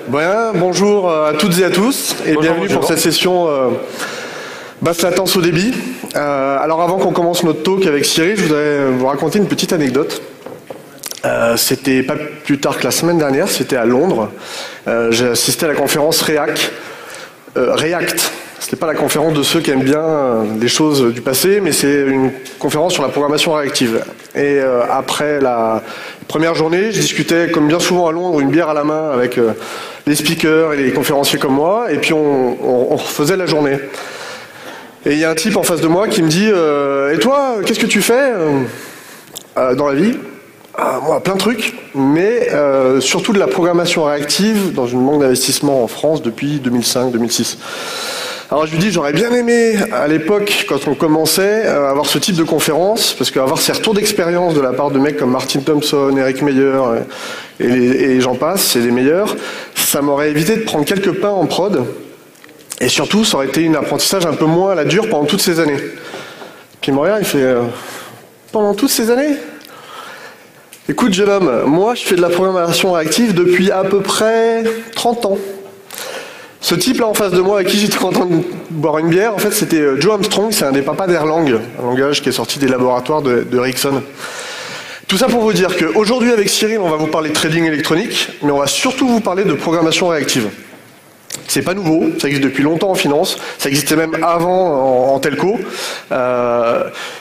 Bien, bonjour à toutes et à tous et bienvenue pour cette session basse latence au débit. Alors avant qu'on commence notre talk avec Cyril, je voudrais vous raconter une petite anecdote. C'était pas plus tard que la semaine dernière, c'était à Londres. J'ai assisté à la conférence React. C'était pas la conférence de ceux qui aiment bien les choses du passé, mais c'est une conférence sur la programmation réactive. Et après la première journée, je discutais, comme bien souvent à Londres, une bière à la main avec les speakers et les conférenciers comme moi, et puis on refaisait la journée. Et il y a un type en face de moi qui me dit et toi, qu'est-ce que tu fais dans la vie? Moi, plein de trucs, mais surtout de la programmation réactive dans une banque d'investissement en France depuis 2005-2006. Alors je lui dis, j'aurais bien aimé à l'époque, quand on commençait, avoir ce type de conférence, parce qu'avoir ces retours d'expérience de la part de mecs comme Martin Thompson, Eric Meyer, et j'en passe, c'est les meilleurs, ça m'aurait évité de prendre quelques pains en prod, et surtout, ça aurait été un apprentissage un peu moins à la dure pendant toutes ces années. Puis il me regarde, il fait, pendant toutes ces années ? Écoute, jeune homme, moi je fais de la programmation réactive depuis à peu près 30 ans. Ce type-là en face de moi, avec qui j'étais content de boire une bière, en fait c'était Joe Armstrong, c'est un des papas d'Erlang, un langage qui est sorti des laboratoires de Ericsson. Tout ça pour vous dire qu'aujourd'hui avec Cyril, on va vous parler de trading électronique, mais on va surtout vous parler de programmation réactive. C'est pas nouveau, ça existe depuis longtemps en finance, ça existait même avant en telco.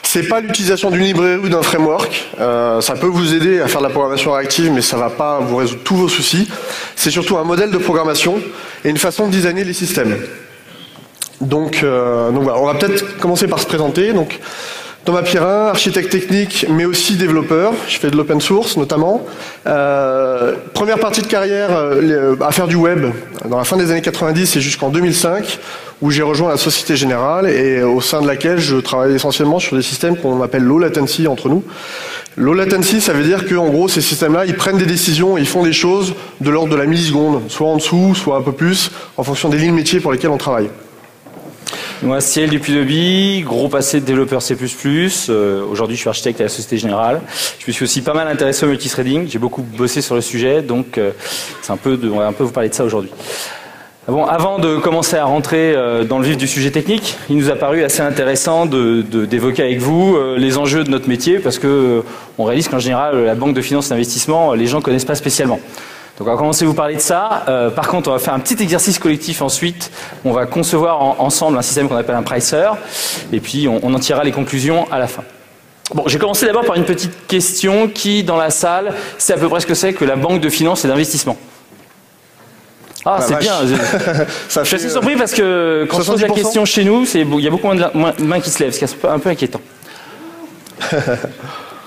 C'est pas l'utilisation d'une librairie ou d'un framework. Ça peut vous aider à faire de la programmation réactive, mais ça va pas vous résoudre tous vos soucis. C'est surtout un modèle de programmation et une façon de designer les systèmes. Donc voilà, on va peut-être commencer par se présenter. Donc, Thomas Pirin, architecte technique, mais aussi développeur. Je fais de l'open source, notamment. Première partie de carrière à faire du web dans la fin des années 90 et jusqu'en 2005, où j'ai rejoint la Société Générale et au sein de laquelle je travaille essentiellement sur des systèmes qu'on appelle low latency entre nous. Low latency, ça veut dire qu'en gros, ces systèmes-là, ils prennent des décisions, ils font des choses de l'ordre de la milliseconde, soit en dessous, soit un peu plus, en fonction des lignes métiers pour lesquelles on travaille. Moi, Cyril Dupuy-Deby, gros passé de développeur C++. Aujourd'hui, je suis architecte à la Société Générale. Je me suis aussi pas mal intéressé au multithreading. J'ai beaucoup bossé sur le sujet, donc on va un peu vous parler de ça aujourd'hui. Bon, avant de commencer à rentrer dans le vif du sujet technique, il nous a paru assez intéressant d'évoquer avec vous les enjeux de notre métier, parce que on réalise qu'en général, la banque de finance et d'investissement, les gens connaissent pas spécialement. Donc on va commencer à vous parler de ça. Par contre, on va faire un petit exercice collectif ensuite. On va concevoir ensemble un système qu'on appelle un pricer. Et puis on en tirera les conclusions à la fin. Bon, j'ai commencé d'abord par une petite question qui, dans la salle, sait à peu près ce que c'est que la banque de finance et d'investissement. Ah, c'est bien. Je suis assez surpris parce que quand 70%. Je pose la question chez nous, il y a beaucoup moins de mains qui se lèvent, ce qui est un peu inquiétant.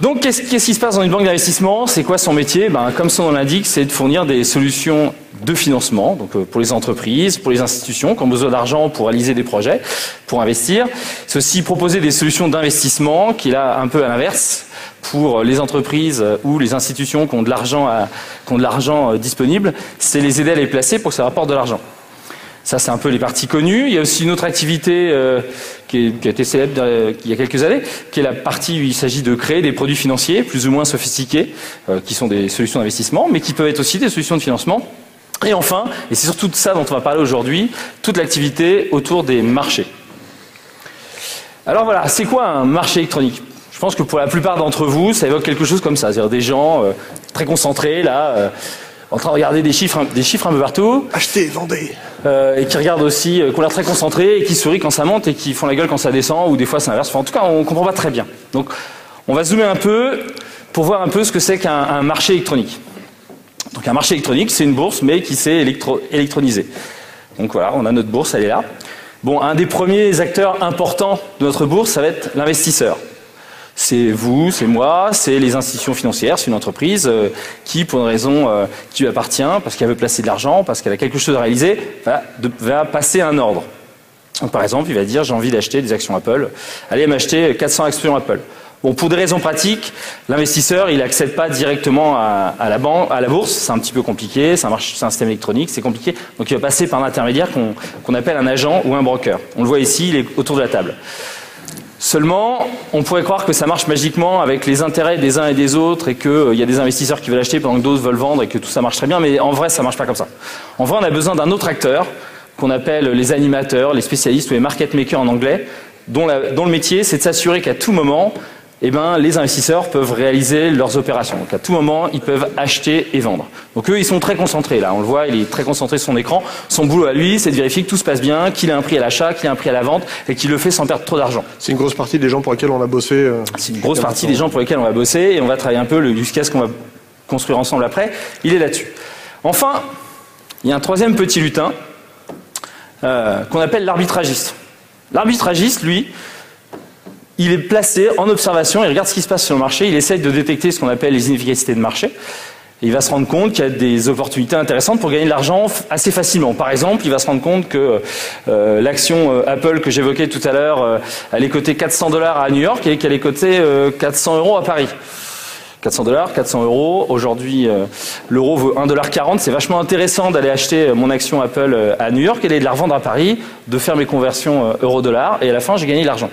Donc, qu'est-ce qui se passe dans une banque d'investissement? C'est quoi son métier? Comme son nom l'indique, c'est de fournir des solutions de financement, donc pour les entreprises, pour les institutions qui ont besoin d'argent pour réaliser des projets, pour investir. C'est aussi proposer des solutions d'investissement, qui est là un peu à l'inverse, pour les entreprises ou les institutions qui ont de l'argent disponible, c'est les aider à les placer pour que ça rapporte de l'argent. Ça, c'est un peu les parties connues. Il y a aussi une autre activité qui a été célèbre il y a quelques années, qui est la partie où il s'agit de créer des produits financiers plus ou moins sophistiqués, qui sont des solutions d'investissement, mais qui peuvent être aussi des solutions de financement. Et enfin, et c'est surtout de ça dont on va parler aujourd'hui, toute l'activité autour des marchés. Alors voilà, c'est quoi un marché électronique? Je pense que pour la plupart d'entre vous, ça évoque quelque chose comme ça, c'est-à-dire des gens très concentrés, là, en train de regarder des chiffres un peu partout. Achetez, vendez. Et qui regardent aussi, qui ont l'air très concentrés, et qui sourient quand ça monte, et qui font la gueule quand ça descend, ou des fois c'est l'inverse. Enfin, en tout cas, on ne comprend pas très bien. Donc, on va zoomer un peu pour voir un peu ce que c'est qu'un marché électronique. Donc, un marché électronique, c'est une bourse, mais qui s'est électronisée. Donc voilà, on a notre bourse, elle est là. Bon, un des premiers acteurs importants de notre bourse, ça va être l'investisseur. C'est vous, c'est moi, c'est les institutions financières, c'est une entreprise qui, pour une raison qui lui appartient, parce qu'elle veut placer de l'argent, parce qu'elle a quelque chose à réaliser, va passer un ordre. Donc, par exemple, il va dire j'ai envie d'acheter des actions Apple, allez m'acheter 400 actions Apple. Bon, pour des raisons pratiques, l'investisseur, il n'accède pas directement à la bourse, c'est un petit peu compliqué, c'est un système électronique, c'est compliqué, donc il va passer par un intermédiaire qu'on appelle un agent ou un broker. On le voit ici, il est autour de la table. Seulement, on pourrait croire que ça marche magiquement avec les intérêts des uns et des autres et qu'il y a des investisseurs qui veulent acheter pendant que d'autres veulent vendre et que tout ça marche très bien, mais en vrai, ça marche pas comme ça. En vrai, on a besoin d'un autre acteur qu'on appelle les animateurs, les spécialistes ou les market makers en anglais, dont le métier, c'est de s'assurer qu'à tout moment, les investisseurs peuvent réaliser leurs opérations. Donc à tout moment, ils peuvent acheter et vendre. Donc eux, ils sont très concentrés là. On le voit, il est très concentré sur son écran. Son boulot à lui, c'est de vérifier que tout se passe bien, qu'il a un prix à l'achat, qu'il a un prix à la vente et qu'il le fait sans perdre trop d'argent. C'est une grosse partie des gens pour lesquels on a bossé. C'est une grosse partie des gens pour lesquels on va bosser et on va travailler un peu le use case qu'on va construire ensemble après. Il est là-dessus. Enfin, il y a un troisième petit lutin qu'on appelle l'arbitragiste. L'arbitragiste, lui, il est placé en observation, il regarde ce qui se passe sur le marché, il essaye de détecter ce qu'on appelle les inefficacités de marché. Et il va se rendre compte qu'il y a des opportunités intéressantes pour gagner de l'argent assez facilement. Par exemple, il va se rendre compte que l'action Apple que j'évoquais tout à l'heure, elle est cotée 400 $ à New York et qu'elle est cotée 400 € à Paris. 400 $, 400 €. Aujourd'hui, l'euro vaut 1,40 $. C'est vachement intéressant d'aller acheter mon action Apple à New York et d'aller la revendre à Paris, de faire mes conversions euro-dollar et à la fin, j'ai gagné de l'argent.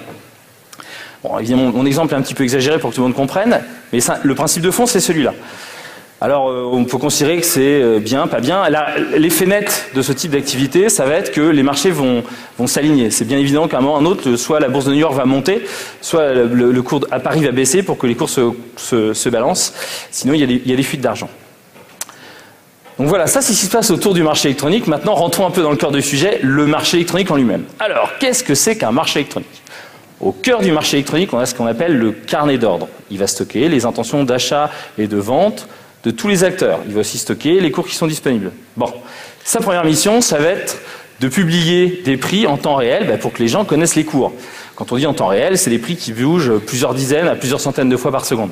Bon, évidemment, mon exemple est un petit peu exagéré pour que tout le monde comprenne, mais ça, le principe de fond, c'est celui-là. Alors, on peut considérer que c'est bien, pas bien. L'effet net de ce type d'activité, ça va être que les marchés vont s'aligner. C'est bien évident qu'à un moment ou à un autre, soit la bourse de New York va monter, soit le cours à Paris va baisser pour que les cours se balancent. Sinon, il y a des fuites d'argent. Donc voilà, ça c'est ce qui se passe autour du marché électronique. Maintenant, rentrons un peu dans le cœur du sujet, le marché électronique en lui-même. Alors, qu'est-ce que c'est qu'un marché électronique ? Au cœur du marché électronique, on a ce qu'on appelle le carnet d'ordre. Il va stocker les intentions d'achat et de vente de tous les acteurs. Il va aussi stocker les cours qui sont disponibles. Bon, sa première mission, ça va être de publier des prix en temps réel pour que les gens connaissent les cours. Quand on dit en temps réel, c'est des prix qui bougent plusieurs dizaines à plusieurs centaines de fois par seconde.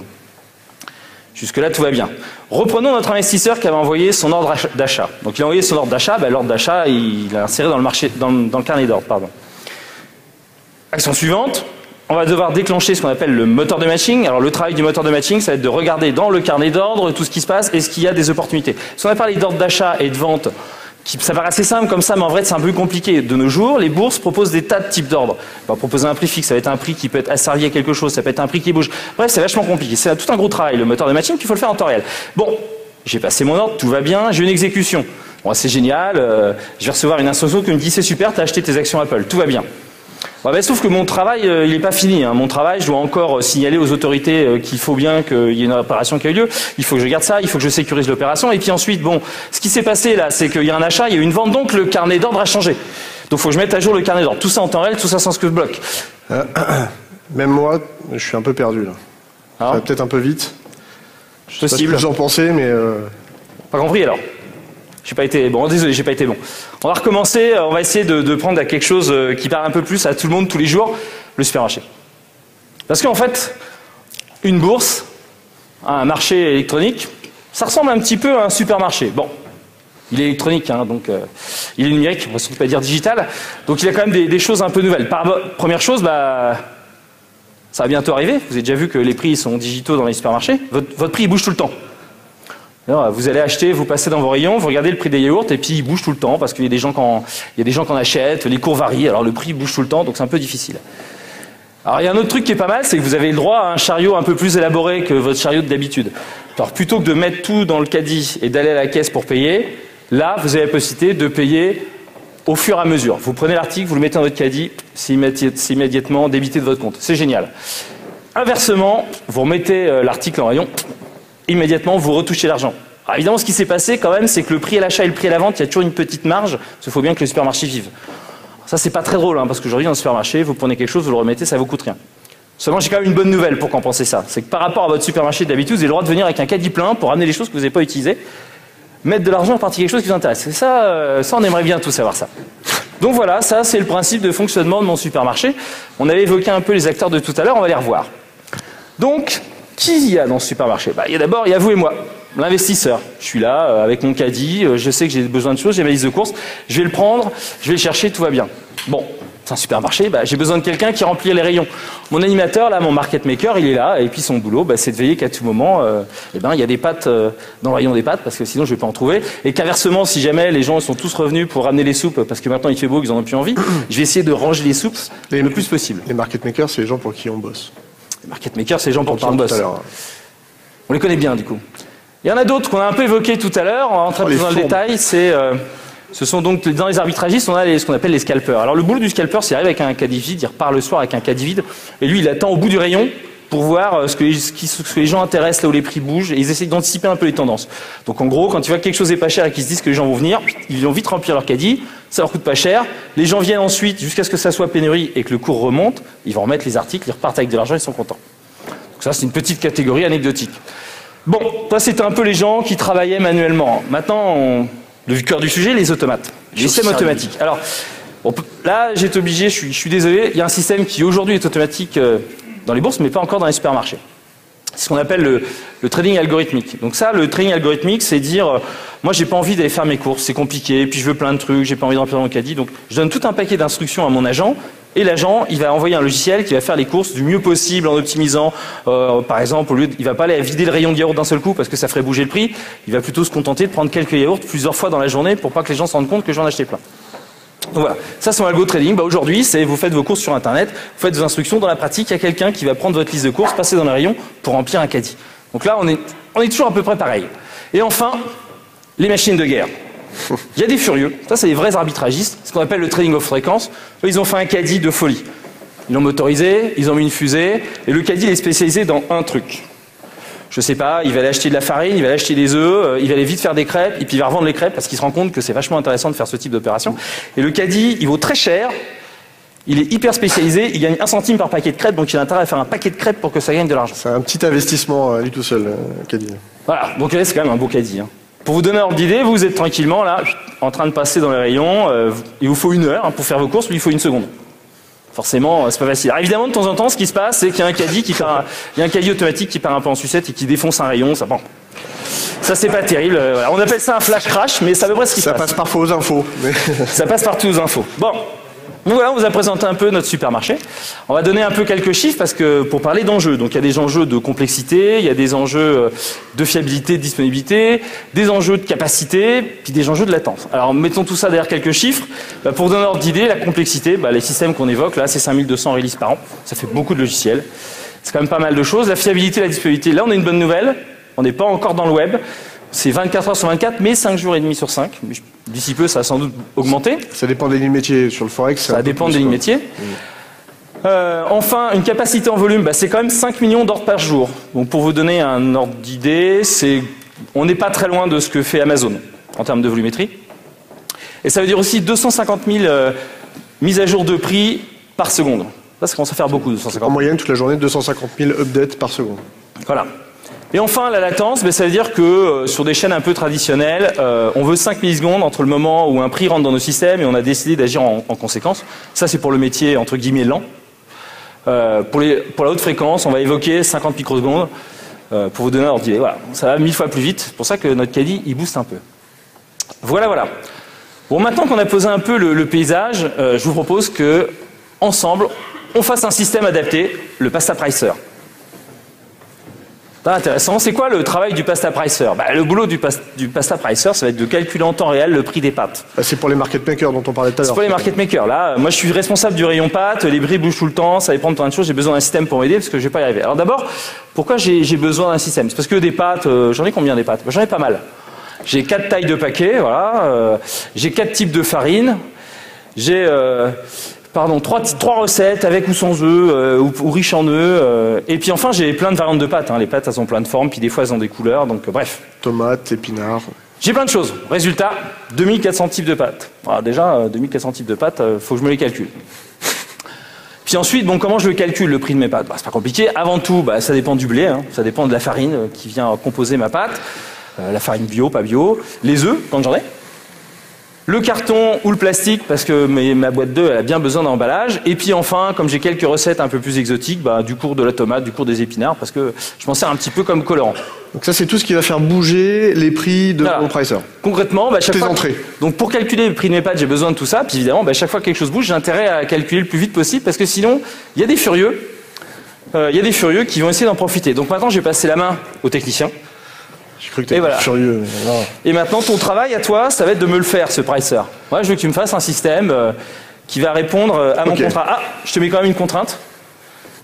Jusque-là, tout va bien. Reprenons notre investisseur qui avait envoyé son ordre d'achat. Donc il a envoyé son ordre d'achat, l'ordre d'achat, il l'a inséré dans le carnet d'ordre. Action suivante, on va devoir déclencher ce qu'on appelle le moteur de matching. Alors le travail du moteur de matching, ça va être de regarder dans le carnet d'ordre tout ce qui se passe, est-ce qu'il y a des opportunités. Si on a parlé d'ordre d'achat et de vente, ça paraît assez simple comme ça, mais en vrai c'est un peu compliqué. De nos jours, les bourses proposent des tas de types d'ordres. On va proposer un prix fixe, ça va être un prix qui peut être asservi à quelque chose, ça peut être un prix qui bouge. Bref, c'est vachement compliqué. C'est tout un gros travail, le moteur de matching, qu'il faut le faire en temps réel. Bon, j'ai passé mon ordre, tout va bien, j'ai une exécution. Bon, c'est génial, je vais recevoir une instruction qui me dit c'est super, tu as acheté tes actions Apple, tout va bien. Bon, sauf que mon travail, il n'est pas fini. Mon travail, je dois encore signaler aux autorités qu'il faut bien qu'il y ait une opération qui a eu lieu. Il faut que je garde ça, il faut que je sécurise l'opération. Et puis ensuite, bon, ce qui s'est passé là, c'est qu'il y a un achat, il y a eu une vente, donc le carnet d'ordre a changé. Donc il faut que je mette à jour le carnet d'ordre. Tout ça en temps réel, tout ça sans ce que je bloque. Même moi, je suis un peu perdu là. Ça va peut-être un peu vite. Je sais pas ce que vous en pensez, mais... Pas compris alors. J'ai pas été bon, désolé, j'ai pas été bon. On va recommencer, on va essayer de prendre à quelque chose qui parle un peu plus à tout le monde tous les jours, le supermarché. Parce qu'en fait, une bourse, un marché électronique, ça ressemble un petit peu à un supermarché. Bon, il est électronique, hein, donc il est numérique, on va surtout pas dire digital, donc il y a quand même des choses un peu nouvelles. Première chose, ça va bientôt arriver, vous avez déjà vu que les prix sont digitaux dans les supermarchés, votre prix il bouge tout le temps. Alors, vous allez acheter, vous passez dans vos rayons, vous regardez le prix des yaourts et puis il bouge tout le temps parce qu'il y a des gens qui en achètent, les cours varient, alors le prix bouge tout le temps, donc c'est un peu difficile. Alors il y a un autre truc qui est pas mal, c'est que vous avez le droit à un chariot un peu plus élaboré que votre chariot d'habitude. Alors plutôt que de mettre tout dans le caddie et d'aller à la caisse pour payer, là vous avez la possibilité de payer au fur et à mesure. Vous prenez l'article, vous le mettez dans votre caddie, c'est immédiatement débité de votre compte. C'est génial. Inversement, vous remettez l'article en rayon, immédiatement vous retouchez l'argent. Alors évidemment ce qui s'est passé quand même c'est que le prix à l'achat et le prix à la vente il y a toujours une petite marge, parce qu'il faut bien que les supermarchés vivent. Ça c'est pas très drôle parce qu'aujourd'hui dans le supermarché vous prenez quelque chose, vous le remettez, ça vous coûte rien. Seulement j'ai quand même une bonne nouvelle pour compenser ça, c'est que par rapport à votre supermarché d'habitude vous avez le droit de venir avec un caddie plein pour ramener les choses que vous n'avez pas utilisées, mettre de l'argent à partir de quelque chose qui vous intéresse. Et ça on aimerait bien tous savoir ça. Donc voilà, ça c'est le principe de fonctionnement de mon supermarché. On avait évoqué un peu les acteurs de tout à l'heure, on va les revoir. Donc qui y a dans ce supermarché? Il y a vous et moi, l'investisseur. Je suis là avec mon caddie, je sais que j'ai besoin de choses, j'ai ma liste de courses, je vais le prendre, je vais le chercher, tout va bien. Bon, c'est un supermarché, j'ai besoin de quelqu'un qui remplit les rayons. Mon animateur, là, mon market maker, il est là, et puis son boulot, c'est de veiller qu'à tout moment, il y a des pâtes dans le rayon des pâtes, parce que sinon je vais pas en trouver. Et qu'inversement, si jamais les gens sont tous revenus pour ramener les soupes, parce que maintenant il fait beau, qu'ils en ont plus envie, je vais essayer de ranger les soupes le plus possible. Les market makers, c'est les gens pour qui on bosse. Les market makers, c'est les gens pour qui on bosse. On les connaît bien, du coup. Il y en a d'autres qu'on a un peu évoqués tout à l'heure, on va rentrer plus dans le détail, ce sont donc, dans les arbitragistes, on a ce qu'on appelle les scalpers. Alors le boulot du scalper, c'est d'arriver avec un caddie vide, il repart le soir avec un caddie vide, et lui il attend au bout du rayon pour voir ce que les gens intéressent, là où les prix bougent, et ils essaient d'anticiper un peu les tendances. Donc en gros, quand ils voient que quelque chose est pas cher et qu'ils se disent que les gens vont venir, ils vont vite remplir leur caddie, ça leur coûte pas cher, les gens viennent ensuite jusqu'à ce que ça soit pénurie et que le cours remonte, ils vont remettre les articles, ils repartent avec de l'argent, ils sont contents. Donc ça c'est une petite catégorie anecdotique. Bon, ça c'était un peu les gens qui travaillaient manuellement. Maintenant, le cœur du sujet, les automates, les systèmes automatiques. Alors, là, j'ai été obligé, je suis désolé, il y a un système qui aujourd'hui est automatique dans les bourses, mais pas encore dans les supermarchés. C'est ce qu'on appelle le trading algorithmique. Donc ça, le trading algorithmique, c'est dire, moi, j'ai pas envie d'aller faire mes courses, c'est compliqué, puis je veux plein de trucs, j'ai pas envie de remplir mon caddie, donc je donne tout un paquet d'instructions à mon agent. Et l'agent, il va envoyer un logiciel qui va faire les courses du mieux possible en optimisant. Par exemple, il va pas aller vider le rayon de yaourt d'un seul coup parce que ça ferait bouger le prix. Il va plutôt se contenter de prendre quelques yaourts plusieurs fois dans la journée pour pas que les gens se rendent compte que j'en ai acheté plein. Donc voilà, ça c'est mon algo trading. Aujourd'hui, c'est vous faites vos courses sur Internet, vous faites vos instructions. Dans la pratique, il y a quelqu'un qui va prendre votre liste de courses, passer dans le rayon pour remplir un caddie. Donc là, on est toujours à peu près pareil. Et enfin, les machines de guerre. Il y a des furieux, ça c'est des vrais arbitragistes, ce qu'on appelle le trading of fréquence. Eux, ils ont fait un caddie de folie. Ils l'ont motorisé, ils ont mis une fusée, et le caddie il est spécialisé dans un truc. Je sais pas, il va aller acheter de la farine, il va aller acheter des œufs, il va aller vite faire des crêpes, et puis il va revendre les crêpes parce qu'il se rend compte que c'est vachement intéressant de faire ce type d'opération. Et le caddie, il vaut très cher, il est hyper spécialisé, il gagne 1 centime par paquet de crêpes, donc il a intérêt à faire un paquet de crêpes pour que ça gagne de l'argent. C'est un petit investissement lui tout seul, caddie. Voilà, donc là c'est quand même un beau caddie. Pour vous donner un ordre d'idée, vous êtes tranquillement là, en train de passer dans les rayons, il vous faut 1 heure pour faire vos courses, lui il faut 1 seconde. Forcément, c'est pas facile. Alors évidemment, de temps en temps, ce qui se passe, c'est qu'il y a un caddie il y a un caddie automatique qui part un peu en sucette et qui défonce un rayon, ça c'est pas terrible. Voilà. On appelle ça un flash crash, mais ça veut pas ce qui se passe. Ça passe parfois aux infos. Mais... ça passe partout aux infos. Bon. Donc voilà, on vous a présenté un peu notre supermarché. On va donner un peu quelques chiffres parce que pour parler d'enjeux, donc il y a des enjeux de complexité, il y a des enjeux de fiabilité, de disponibilité, des enjeux de capacité, puis des enjeux de latence. Alors mettons tout ça derrière quelques chiffres. Pour donner un ordre d'idée, la complexité, les systèmes qu'on évoque là, c'est 5200 releases par an. Ça fait beaucoup de logiciels. C'est quand même pas mal de choses. La fiabilité, la disponibilité, là on a une bonne nouvelle. On n'est pas encore dans le web. C'est 24 heures sur 24, mais 5 jours et demi sur 5. D'ici peu, ça va sans doute augmenter. Ça dépend des lignes métiers. Sur le Forex, ça dépend des lignes métiers. Enfin, une capacité en volume, c'est quand même 5 millions d'ordres par jour. Donc pour vous donner un ordre d'idée, on n'est pas très loin de ce que fait Amazon en termes de volumétrie. Et ça veut dire aussi 250 000 mises à jour de prix par seconde. Ça commence à faire beaucoup, 250 000. En moyenne, toute la journée, 250 000 updates par seconde. Voilà. Et enfin, la latence, ça veut dire que sur des chaînes un peu traditionnelles, on veut 5 millisecondes entre le moment où un prix rentre dans nos systèmes et on a décidé d'agir en conséquence. Ça, c'est pour le métier, entre guillemets, lent. Pour la haute fréquence, on va évoquer 50 microsecondes pour vous donner un ordre d'idée. Voilà, ça va 1000 fois plus vite. C'est pour ça que notre caddie, il booste un peu. Voilà. Bon, maintenant qu'on a posé un peu le paysage, je vous propose que, ensemble, on fasse un système adapté, le Pasta Pricer. C'est intéressant. C'est quoi le travail du Pasta Pricer? Le boulot du Pasta Pricer, ça va être de calculer en temps réel le prix des pâtes. C'est pour les market makers dont on parlait tout à l'heure. C'est pour les market makers. Là, moi, je suis responsable du rayon pâtes, les prix bougent tout le temps, ça dépend de plein de choses. J'ai besoin d'un système pour m'aider parce que je vais pas y arriver. Alors d'abord, pourquoi j'ai besoin d'un système? C'est parce que des pâtes, j'en ai combien des pâtes? J'en ai pas mal. J'ai 4 tailles de paquets, voilà. J'ai 4 types de farine. J'ai 3 recettes avec ou sans œufs ou riches en œufs. Et puis enfin, j'ai plein de variantes de pâtes. Les pâtes, elles ont plein de formes, puis des fois, elles ont des couleurs. Donc bref. Tomates, épinards. J'ai plein de choses. Résultat, 2400 types de pâtes. Alors déjà, 2400 types de pâtes, faut que je me les calcule. Puis ensuite, comment je le calcule, le prix de mes pâtes? C'est pas compliqué. Avant tout, ça dépend du blé. Ça dépend de la farine qui vient composer ma pâte. La farine bio, pas bio. Les œufs, quand j'en ai. le carton ou le plastique, parce que ma boîte 2 elle a bien besoin d'emballage. Et puis enfin, comme j'ai quelques recettes un peu plus exotiques, du cours de la tomate, du cours des épinards, parce que je m'en sers un petit peu comme colorant. Donc ça, c'est tout ce qui va faire bouger les prix de mon pricer. Concrètement, chaque fois, entrées. Donc pour calculer le prix de mes pâtes, j'ai besoin de tout ça. Puis évidemment, chaque fois que quelque chose bouge, j'ai intérêt à calculer le plus vite possible, parce que sinon, il y a des furieux. Qui vont essayer d'en profiter. Donc maintenant, j'ai passé la main aux techniciens. J'ai cru que t'étais furieux. Et maintenant, ton travail à toi, ça va être de me le faire, ce pricer. Moi, je veux que tu me fasses un système qui va répondre à mon contrat. Ah, je te mets quand même une contrainte.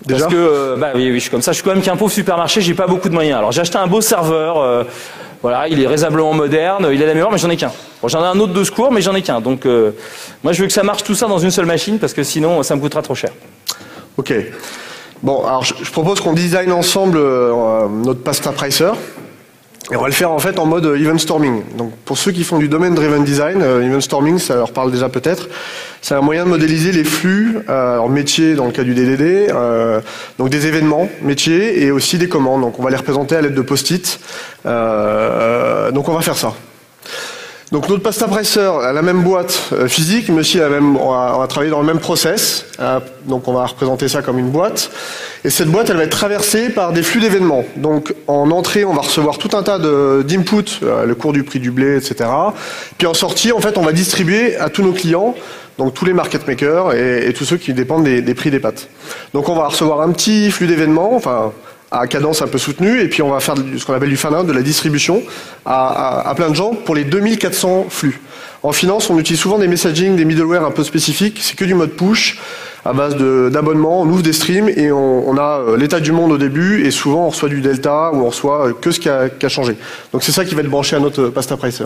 Déjà parce que, oui, je suis comme ça. Je suis quand même qu'un pauvre supermarché, j'ai pas beaucoup de moyens. Alors, j'ai acheté un beau serveur. Voilà, il est raisonnablement moderne, il a la mémoire, mais j'en ai qu'un. Bon, j'en ai un autre de secours, mais j'en ai qu'un. Donc, moi, je veux que ça marche tout ça dans une seule machine, parce que sinon, ça me coûtera trop cher. Ok. Bon, alors je propose qu'on design ensemble notre pasta pricer. Et on va le faire en fait en mode event storming. Donc pour ceux qui font du domaine driven design, event storming, ça leur parle déjà peut-être. C'est un moyen de modéliser les flux, alors métiers dans le cas du DDD, donc des événements métiers et aussi des commandes. Donc on va les représenter à l'aide de post-it. Donc on va faire ça. Donc notre pasta pricer a la même boîte physique, mais aussi on va travailler dans le même process. Donc on va représenter ça comme une boîte. Et cette boîte, elle va être traversée par des flux d'événements. Donc en entrée, on va recevoir tout un tas d'inputs, le cours du prix du blé, etc. Puis en sortie, en fait, on va distribuer à tous nos clients, donc tous les market makers et tous ceux qui dépendent des prix des pâtes. Donc on va recevoir un petit flux d'événements, enfin à cadence un peu soutenue, et puis on va faire ce qu'on appelle du fan-out, de la distribution à plein de gens pour les 2400 flux. En finance, on utilise souvent des messaging, des middleware un peu spécifiques, c'est que du mode push, à base d'abonnements, on ouvre des streams et on a l'état du monde au début, et souvent on reçoit du delta, ou on reçoit que ce qui a changé. Donc c'est ça qui va être branché à notre pasta pricer.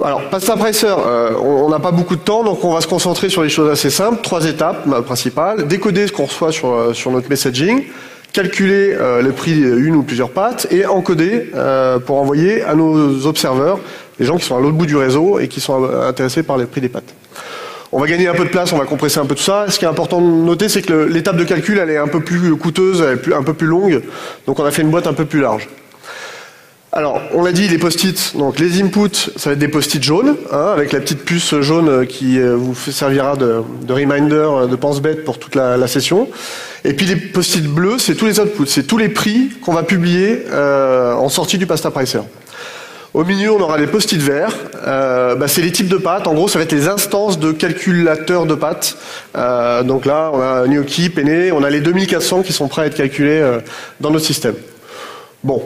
Alors, pasta pricer, on n'a pas beaucoup de temps, donc on va se concentrer sur les choses assez simples, 3 étapes principales, décoder ce qu'on reçoit sur notre messaging, calculer le prix d'une ou plusieurs pâtes et encoder pour envoyer à nos observeurs, les gens qui sont à l'autre bout du réseau et qui sont intéressés par les prix des pâtes. On va gagner un peu de place, on va compresser un peu tout ça. Ce qui est important de noter, c'est que l'étape de calcul, elle est un peu plus coûteuse, elle est un peu plus longue, donc on a fait une boîte un peu plus large. Alors, on l'a dit, les post-it, donc les inputs, ça va être des post-it jaunes, avec la petite puce jaune qui vous servira de reminder, de pense-bête pour toute la session. Et puis les post-it bleus, c'est tous les outputs, c'est tous les prix qu'on va publier en sortie du pasta pricer. Au milieu, on aura les post-it verts, c'est les types de pâtes, en gros ça va être les instances de calculateurs de pâtes. Donc là, on a gnocchi, penne, on a les 2400 qui sont prêts à être calculés dans notre système. Bon.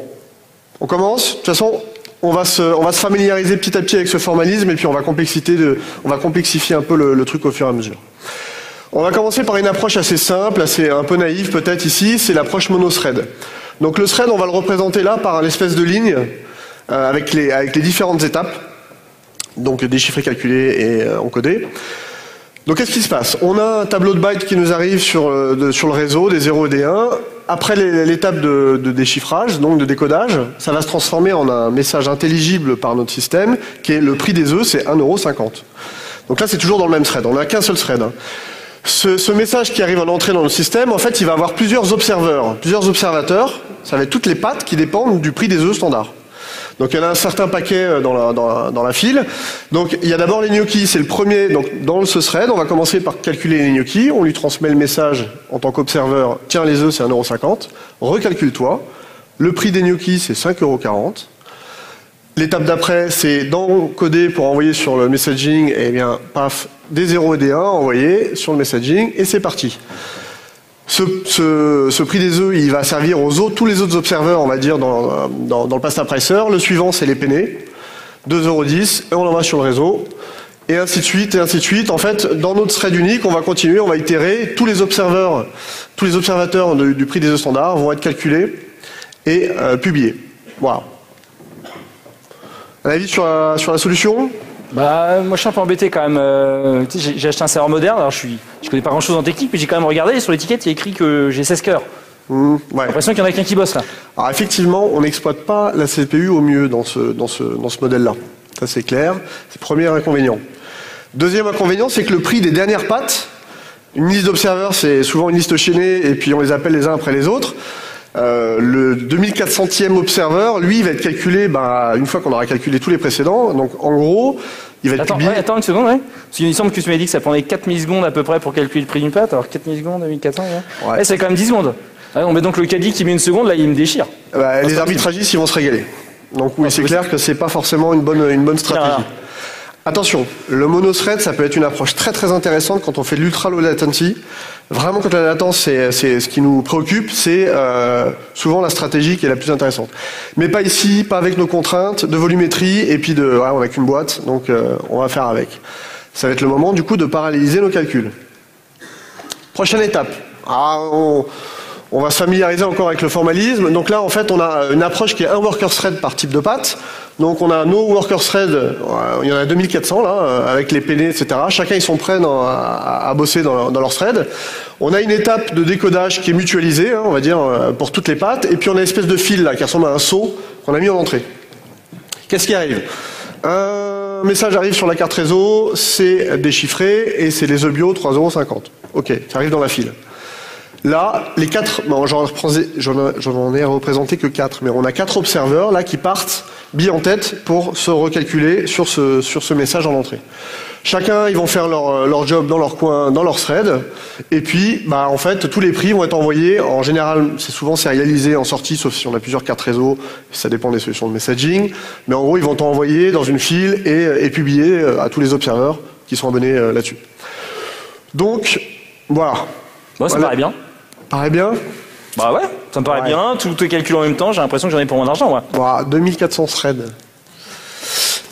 On commence. De toute façon, on va se familiariser petit à petit avec ce formalisme et puis on va complexifier un peu le truc au fur et à mesure. On va commencer par une approche assez simple, assez un peu naïve peut-être ici, c'est l'approche mono-thread. Donc le thread, on va le représenter là par l'espèce de ligne avec les différentes étapes, donc déchiffrer, calculer et encoder. Donc qu'est-ce qui se passe? On a un tableau de bytes qui nous arrive sur le réseau, des 0 et des 1. Après l'étape de déchiffrage, donc de décodage, ça va se transformer en un message intelligible par notre système, qui est le prix des œufs, c'est 1,50 €. Donc là, c'est toujours dans le même thread, on n'a qu'un seul thread. Ce message qui arrive en entrée dans le système, en fait, il va avoir plusieurs observateurs, ça va être toutes les pâtes qui dépendent du prix des œufs standard. Donc il y en a un certain paquet dans la file. Donc il y a d'abord les gnocchis, c'est le premier. Donc dans ce thread, on va commencer par calculer les gnocchis. On lui transmet le message en tant qu'observeur. Tiens, les œufs c'est 1,50 €. Recalcule-toi. Le prix des gnocchis c'est 5,40 €. L'étape d'après, c'est d'encoder pour envoyer sur le messaging. Et bien, paf, des 0 et des 1 envoyés sur le messaging et c'est parti. Ce prix des œufs, il va servir tous les autres observeurs, on va dire, dans le pasta pricer. Le suivant, c'est les penne, 2,10 €, et on l'envoie sur le réseau, et ainsi de suite, et ainsi de suite. En fait, dans notre thread unique, on va continuer, on va itérer. Tous les observateurs du prix des œufs standard vont être calculés et publiés. Voilà. Un avis sur la solution ? Moi je suis un peu embêté quand même. J'ai acheté un serveur moderne, alors je connais pas grand chose en technique, mais j'ai quand même regardé et sur l'étiquette il y a écrit que j'ai 16 cœurs. Ouais. J'ai l'impression qu'il y en a qu'un qui bosse là. Alors effectivement, on n'exploite pas la CPU au mieux dans ce modèle-là. Ça c'est clair. C'est le premier inconvénient. Deuxième inconvénient, c'est que le prix des dernières pâtes, une liste d'observeurs c'est souvent une liste chaînée et puis on les appelle les uns après les autres. Le 2400e observer, lui, il va être calculé une fois qu'on aura calculé tous les précédents. Donc en gros, il va être publié... Attends une seconde, ouais. Parce qu'il me semble que tu m'as dit que ça prenait 4 millisecondes à peu près pour calculer le prix d'une pâte. Alors 4 millisecondes, 2400, ouais. Ouais, c'est quand même 10 secondes. Ah non, mais donc le caddie qui met une seconde, là, il me déchire. Les arbitragistes, ils vont se régaler. Donc oui, c'est clair que c'est pas forcément une bonne stratégie. Attention, le monothread, ça peut être une approche très très intéressante quand on fait de l'ultra low latency. Vraiment, quand la latence, c'est ce qui nous préoccupe, c'est souvent la stratégie qui est la plus intéressante. Mais pas ici, pas avec nos contraintes de volumétrie, et puis on n'a qu'une boîte, donc on va faire avec. Ça va être le moment, du coup, de paralléliser nos calculs. Prochaine étape. On va se familiariser encore avec le formalisme. Donc là, en fait, on a une approche qui est un worker thread par type de patte. Donc on a nos worker threads, il y en a 2400 là, avec les PD, etc. Chacun, ils sont prêts à bosser dans leur thread. On a une étape de décodage qui est mutualisée, on va dire, pour toutes les pattes. Et puis on a une espèce de fil là, qui ressemble à un seau qu'on a mis en entrée. Qu'est-ce qui arrive? Un message arrive sur la carte réseau, c'est déchiffré, et c'est les EBIO 3,50 €. Ok, ça arrive dans la file. Là, les 4, j'en ai représenté que 4, mais on a 4 observeurs là qui partent billes en tête pour se recalculer sur ce message en entrée. Chacun, ils vont faire leur job dans leur coin, dans leur thread, et puis, en fait, tous les prix vont être envoyés. En général, c'est souvent sérialisé en sortie, sauf si on a plusieurs cartes réseau, ça dépend des solutions de messaging. Mais en gros, ils vont envoyer dans une file et publier à tous les observeurs qui sont abonnés là-dessus. Donc, voilà. Bon, ça paraît bien. Paraît bien? Bah ouais, ça me paraît bien, tout est calculé en même temps, j'ai l'impression que j'en ai pour mon argent, moi. 2400 threads.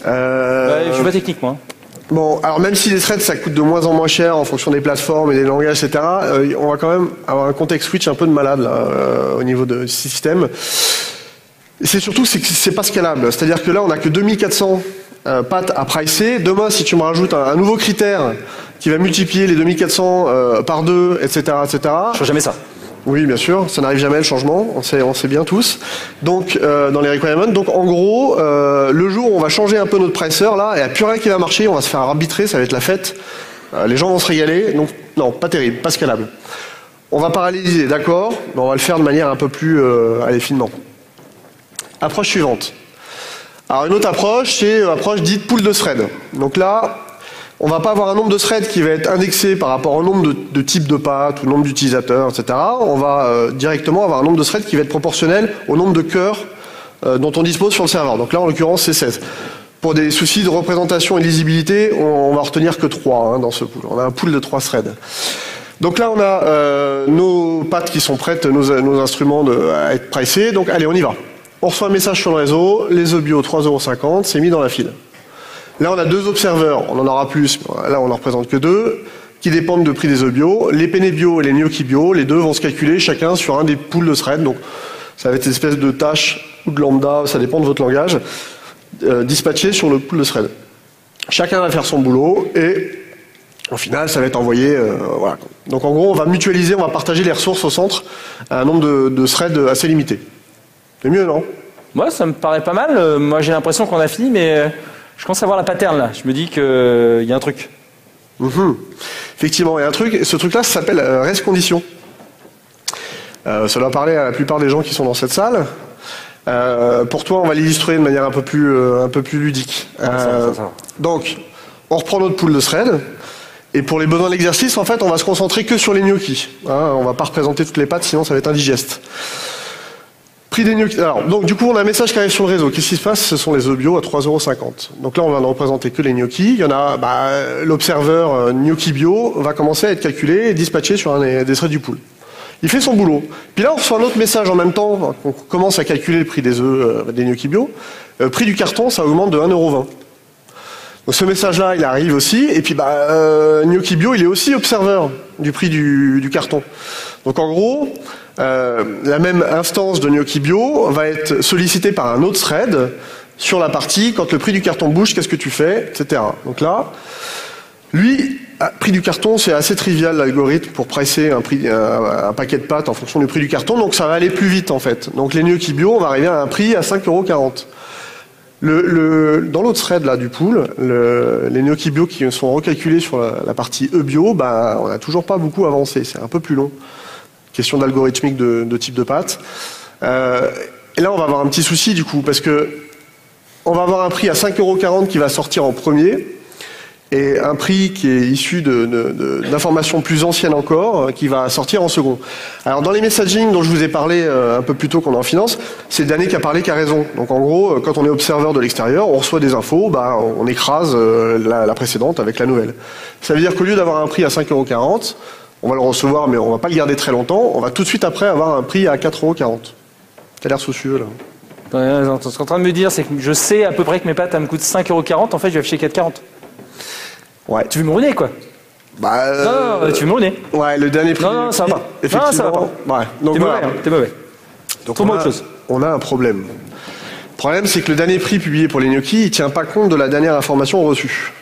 Je suis pas technique, moi. Bon, alors même si les threads, ça coûte de moins en moins cher en fonction des plateformes et des langages, etc., on va quand même avoir un contexte switch un peu de malade, là, au niveau de ce système. C'est surtout que c'est pas scalable. C'est-à-dire que là, on n'a que 2400 pattes à pricer. Demain, si tu me rajoutes un nouveau critère qui va multiplier les 2400 par 2, etc., etc. Je ferai jamais ça. Oui, bien sûr, ça n'arrive jamais le changement, on sait bien tous. Donc, dans les requirements, donc en gros, le jour où on va changer un peu notre pricer, là, il n'y a plus rien qui va marcher, on va se faire arbitrer, ça va être la fête. Les gens vont se régaler, donc non, pas terrible, pas scalable. On va paralléliser, d'accord, mais on va le faire de manière un peu plus finement. Approche suivante. Alors une autre approche, c'est l'approche dite pool de thread. Donc là, on va pas avoir un nombre de threads qui va être indexé par rapport au nombre de types de pattes ou nombre d'utilisateurs, etc. On va directement avoir un nombre de threads qui va être proportionnel au nombre de cœurs dont on dispose sur le serveur. Donc là, en l'occurrence, c'est 16. Pour des soucis de représentation et de lisibilité, on va retenir que 3 dans ce pool. On a un pool de 3 threads. Donc là, on a nos pattes qui sont prêtes, nos instruments à être pricés. Donc allez, on y va. On reçoit un message sur le réseau, les EBIO 3,50 €, c'est mis dans la file. Là, on a 2 observeurs, on en aura plus, là, on n'en représente que 2, qui dépendent du prix des EBIO. Les PNBio et les NIOKIBio, les deux vont se calculer chacun sur un des pools de threads. Donc, ça va être une espèce de tâche ou de lambda, ça dépend de votre langage, dispatché sur le pool de thread. Chacun va faire son boulot et au final, ça va être envoyé. Voilà. Donc en gros, on va mutualiser, on va partager les ressources au centre à un nombre de threads assez limité. C'est mieux, non? Ouais, ça me paraît pas mal. Moi, j'ai l'impression qu'on a fini, mais je commence à voir la pattern là. Je me dis qu'il y a un truc. Effectivement, il y a un truc. Et ce truc-là, ça s'appelle rest condition. Ça doit parler à la plupart des gens qui sont dans cette salle. Pour toi, on va l'illustrer de manière un peu plus ludique. Donc, on reprend notre pool de thread. Et pour les besoins de l'exercice, en fait, on va se concentrer que sur les gnocchis. On va pas représenter toutes les pattes, sinon ça va être indigeste. Prix des gnocchis. Alors, donc, du coup, on a un message qui arrive sur le réseau. Qu'est-ce qui se passe? Ce sont les EBIO à 3,50 €. Donc là, on va ne représenter que les gnocchis. Il y en a, l'observeur gnocchi bio va commencer à être calculé et dispatché sur un des threads du pool. Il fait son boulot. Puis là, on reçoit un autre message en même temps. On commence à calculer le prix des œufs des gnocchi bio. Prix du carton, ça augmente de 1,20 €. Donc ce message-là, il arrive aussi. Et puis, gnocchi bio, il est aussi observeur du prix du carton. Donc en gros, la même instance de gnocchi bio va être sollicitée par un autre thread sur la partie quand le prix du carton bouge, qu'est-ce que tu fais, etc. Donc là, lui, prix du carton, c'est assez trivial l'algorithme pour pricer un paquet de pâtes en fonction du prix du carton, donc ça va aller plus vite en fait. Donc les gnocchi bio, on va arriver à un prix à 5,40 €. Dans l'autre thread là du pool, les gnocchi bio qui sont recalculés sur la partie E-bio, on n'a toujours pas beaucoup avancé, c'est un peu plus long. question d'algorithmique de type de patte. Et là, on va avoir un petit souci du coup, parce que on va avoir un prix à 5,40 € qui va sortir en premier, et un prix qui est issu d'informations plus anciennes encore, qui va sortir en second. Alors dans les messaging dont je vous ai parlé un peu plus tôt qu'on est en finance, c'est le dernier qui a parlé qui a raison. Donc en gros, quand on est observeur de l'extérieur, on reçoit des infos, on écrase la précédente avec la nouvelle. Ça veut dire qu'au lieu d'avoir un prix à 5,40 €, on va le recevoir, mais on va pas le garder très longtemps, on va tout de suite après avoir un prix à 4,40 €. T'as l'air soucieux là. Ce que tu es en train de me dire, c'est que je sais à peu près que mes pâtes, elles me coûtent 5,40 €, en fait je vais afficher 4,40 €. Ouais. Tu veux me ruiner, quoi? Non, tu veux me ruiner. Ouais, le dernier prix. Non, ça va pas. Effectivement. Non, ça va pas. Ouais. Donc, t'es mauvais, hein, t'es mauvais. Donc autre chose. On a un problème. Le problème, c'est que le dernier prix publié pour les gnocchis, il tient pas compte de la dernière information reçue.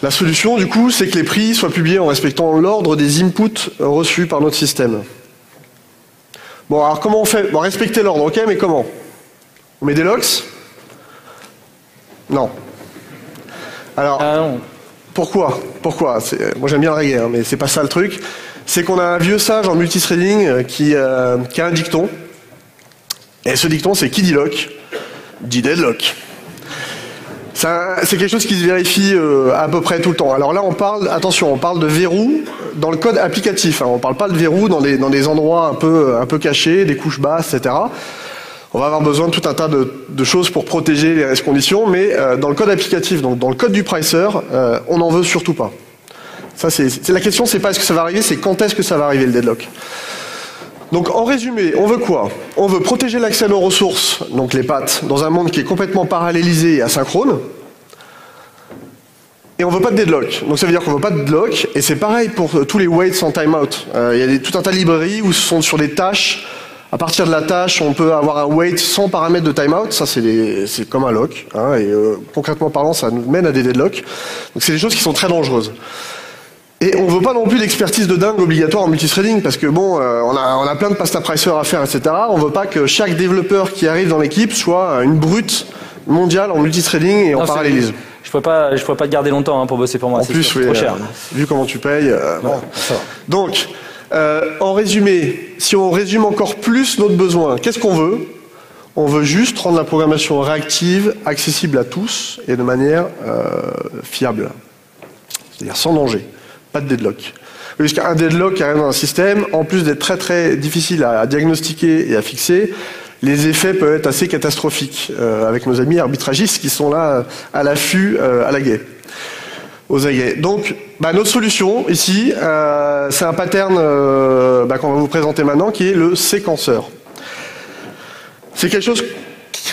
La solution, du coup, c'est que les prix soient publiés en respectant l'ordre des inputs reçus par notre système. Bon, alors comment on fait? Bon, respecter l'ordre, ok, mais comment? On met des locks? Non. Alors, pourquoi? Moi j'aime bien le reggae, hein, mais c'est pas ça le truc. C'est qu'on a un vieux sage en multithreading qui a un dicton. Et ce dicton, c'est qui dit lock, dit deadlock. C'est quelque chose qui se vérifie à peu près tout le temps. Alors là, on parle de verrou dans le code applicatif. Hein. On parle pas de verrou dans des endroits un peu cachés, des couches basses, etc. On va avoir besoin de tout un tas de choses pour protéger les race conditions, mais dans le code applicatif, donc dans le code du pricer, on n'en veut surtout pas. Ça, la question, c'est pas est-ce que ça va arriver, c'est quand est-ce que ça va arriver le deadlock. Donc en résumé, on veut quoi? On veut protéger l'accès à nos ressources, donc les pattes, dans un monde qui est complètement parallélisé et asynchrone. Et on veut pas de deadlock. Donc ça veut dire qu'on veut pas de deadlock, et c'est pareil pour tous les waits en timeout. Il y a tout un tas de librairies où ce sont sur des tâches. À partir de la tâche, on peut avoir un wait sans paramètre de timeout. Ça, c'est comme un lock. Hein, et concrètement parlant, ça nous mène à des deadlocks. Donc c'est des choses qui sont très dangereuses. Et on veut pas non plus l'expertise de dingue obligatoire en multithreading, parce que bon, on a plein de pasta pricer à faire, etc. On veut pas que chaque développeur qui arrive dans l'équipe soit une brute mondiale en multithreading et en parallélisme. Je pourrais pas te garder longtemps hein, pour bosser pour moi. En plus, oui, trop cher. Vu comment tu payes. Bon. Ça va. Donc, en résumé, si on résume encore plus notre besoin, qu'est-ce qu'on veut? On veut juste rendre la programmation réactive, accessible à tous et de manière fiable. C'est-à-dire sans danger. Pas de deadlock. Parce qu'un deadlock qui arrive dans un système, en plus d'être très très difficile à diagnostiquer et à fixer, les effets peuvent être assez catastrophiques avec nos amis arbitragistes qui sont là à l'affût, à l'aguet. Aux aguets. Donc, notre solution ici, c'est un pattern qu'on va vous présenter maintenant qui est le séquenceur. C'est quelque chose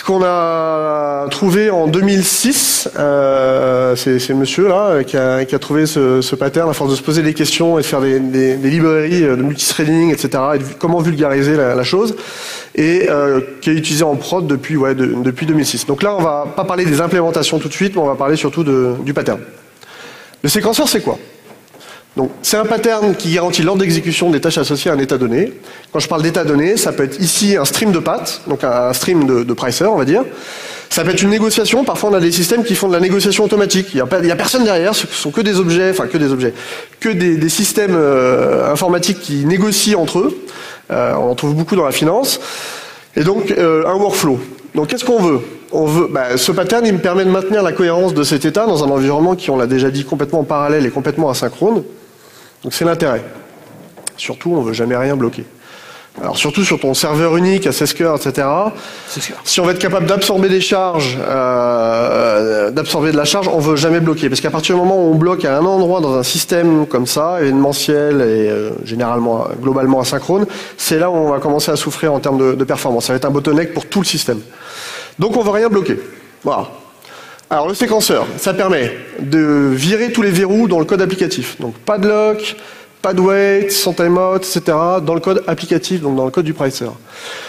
qu'on a trouvé en 2006. C'est monsieur là qui a trouvé ce pattern à force de se poser des questions et de faire des librairies de multithreading, etc. Et de comment vulgariser la chose. Et qui est utilisé en prod depuis 2006. Donc là, on va pas parler des implémentations tout de suite, mais on va parler surtout du pattern. Le séquenceur, c'est quoi? Donc, c'est un pattern qui garantit l'ordre d'exécution des tâches associées à un état donné. Quand je parle d'état donné, ça peut être ici un stream de pattes, donc un stream de pricer, on va dire. Ça peut être une négociation. Parfois, on a des systèmes qui font de la négociation automatique. Il y a personne derrière. Ce sont que des objets, que des systèmes informatiques qui négocient entre eux. On en trouve beaucoup dans la finance. Et donc, un workflow. Donc, qu'est-ce qu'on veut? Ce pattern, il me permet de maintenir la cohérence de cet état dans un environnement qui, on l'a déjà dit, complètement parallèle et complètement asynchrone. Donc, c'est l'intérêt. Surtout, on veut jamais rien bloquer. Alors surtout sur ton serveur unique à 16 cœurs, etc. Si on veut être capable d'absorber des charges, d'absorber de la charge, on veut jamais bloquer. Parce qu'à partir du moment où on bloque à un endroit dans un système comme ça, événementiel et généralement, globalement asynchrone, c'est là où on va commencer à souffrir en termes de performance. Ça va être un bottleneck pour tout le système. Donc on veut rien bloquer. Voilà. Alors le séquenceur, ça permet de virer tous les verrous dans le code applicatif. Donc pas de lock, pas de wait, sans timeout, etc. dans le code applicatif, donc dans le code du pricer.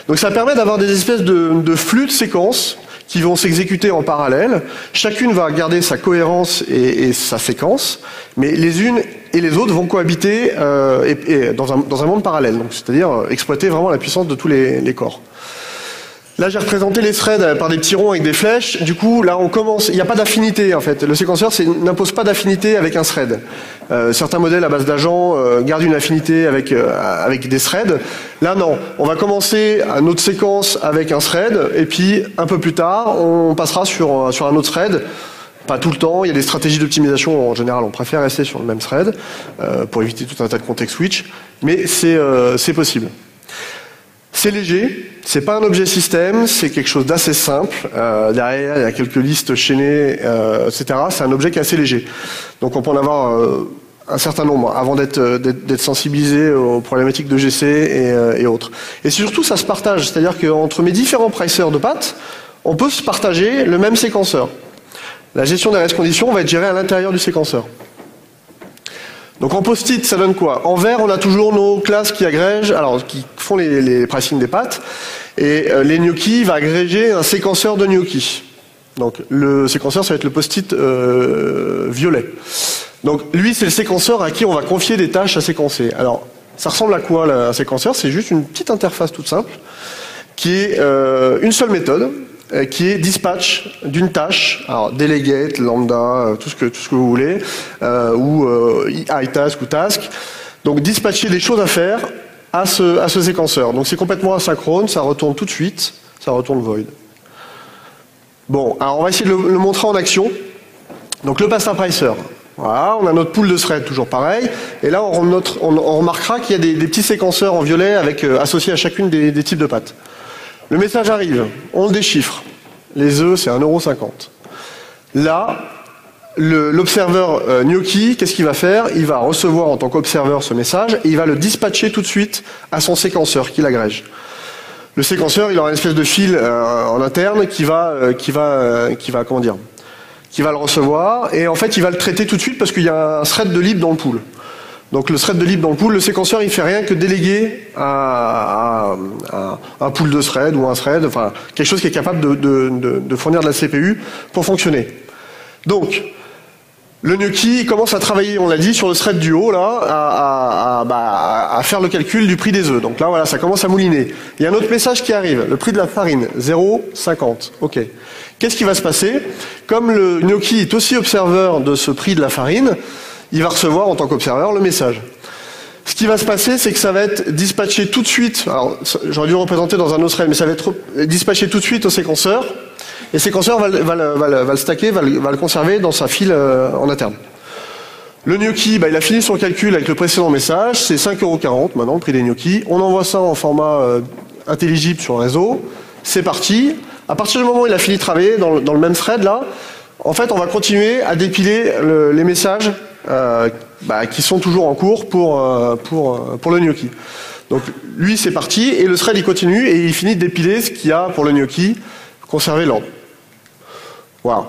Donc ça permet d'avoir des espèces de flux de séquences qui vont s'exécuter en parallèle. Chacune va garder sa cohérence et sa séquence, mais les unes et les autres vont cohabiter dans un monde parallèle. Donc c'est-à-dire exploiter vraiment la puissance de tous les corps. Là, j'ai représenté les threads par des petits ronds avec des flèches. Du coup, là, on commence. Il n'y a pas d'affinité, en fait. Le séquenceur n'impose pas d'affinité avec un thread. Certains modèles à base d'agents gardent une affinité avec des threads. Là, non. On va commencer notre séquence avec un thread, et puis un peu plus tard, on passera sur un autre thread. Pas tout le temps. Il y a des stratégies d'optimisation. En général, on préfère rester sur le même thread pour éviter tout un tas de context switch. Mais c'est possible. C'est léger, c'est pas un objet système, c'est quelque chose d'assez simple. Derrière, il y a quelques listes chaînées, etc. C'est un objet qui est assez léger. Donc on peut en avoir un certain nombre avant d'être sensibilisé aux problématiques de GC et autres. Et surtout, ça se partage. C'est-à-dire qu'entre mes différents pricers de pattes, on peut se partager le même séquenceur. La gestion des race conditions va être gérée à l'intérieur du séquenceur. Donc en post-it, ça donne quoi? En vert, on a toujours nos classes qui agrègent, alors qui font les pricing des pattes, et les gnocchis va agréger un séquenceur de gnocchis. Donc le séquenceur, ça va être le post-it violet. Donc lui, c'est le séquenceur à qui on va confier des tâches à séquencer. Alors ça ressemble à quoi là, un séquenceur? C'est juste une petite interface toute simple, qui est une seule méthode, qui est dispatch d'une tâche, alors delegate, lambda, tout ce que vous voulez, ou iTask ou task. Donc dispatcher des choses à faire à ce séquenceur. Donc c'est complètement asynchrone, ça retourne tout de suite, ça retourne void. Bon, alors on va essayer de le montrer en action. Donc le pass pricer. Voilà, on a notre pool de thread, toujours pareil. Et là, on remarquera qu'il y a des petits séquenceurs en violet associés à chacune des types de pattes. Le message arrive, on le déchiffre. Les œufs, c'est 1,50 €. Là, l'observeur gnocchi, qu'est-ce qu'il va faire? Il va recevoir en tant qu'observeur ce message et il va le dispatcher tout de suite à son séquenceur qui l'agrège. Le séquenceur, il aura une espèce de fil en interne qui va le recevoir et en fait, il va le traiter tout de suite parce qu'il y a un thread de libre dans le pool. Donc le thread de libre dans le pool, le séquenceur il fait rien que déléguer à un pool de thread ou un thread, enfin quelque chose qui est capable de fournir de la CPU pour fonctionner. Donc le gnocchi commence à travailler, on l'a dit, sur le thread du haut là, à faire le calcul du prix des œufs. Donc là voilà, ça commence à mouliner. Il y a un autre message qui arrive, le prix de la farine, 0,50. Ok. Qu'est-ce qui va se passer? Comme le gnocchi est aussi observeur de ce prix de la farine, il va recevoir en tant qu'observeur le message. Ce qui va se passer, c'est que ça va être dispatché tout de suite, alors j'aurais dû le représenter dans un autre thread, mais ça va être dispatché tout de suite au séquenceur, et le séquenceur va le stacker, va le conserver dans sa file en interne. Le gnocchi, il a fini son calcul avec le précédent message, c'est 5,40 € maintenant le prix des gnocchis, on envoie ça en format intelligible sur le réseau, c'est parti. À partir du moment où il a fini de travailler dans le même thread là, en fait on va continuer à dépiler les messages qui sont toujours en cours pour le gnocchi. Donc lui c'est parti et le thread il continue et il finit de dépiler ce qu'il y a pour le gnocchi, conserver l'ordre. Voilà.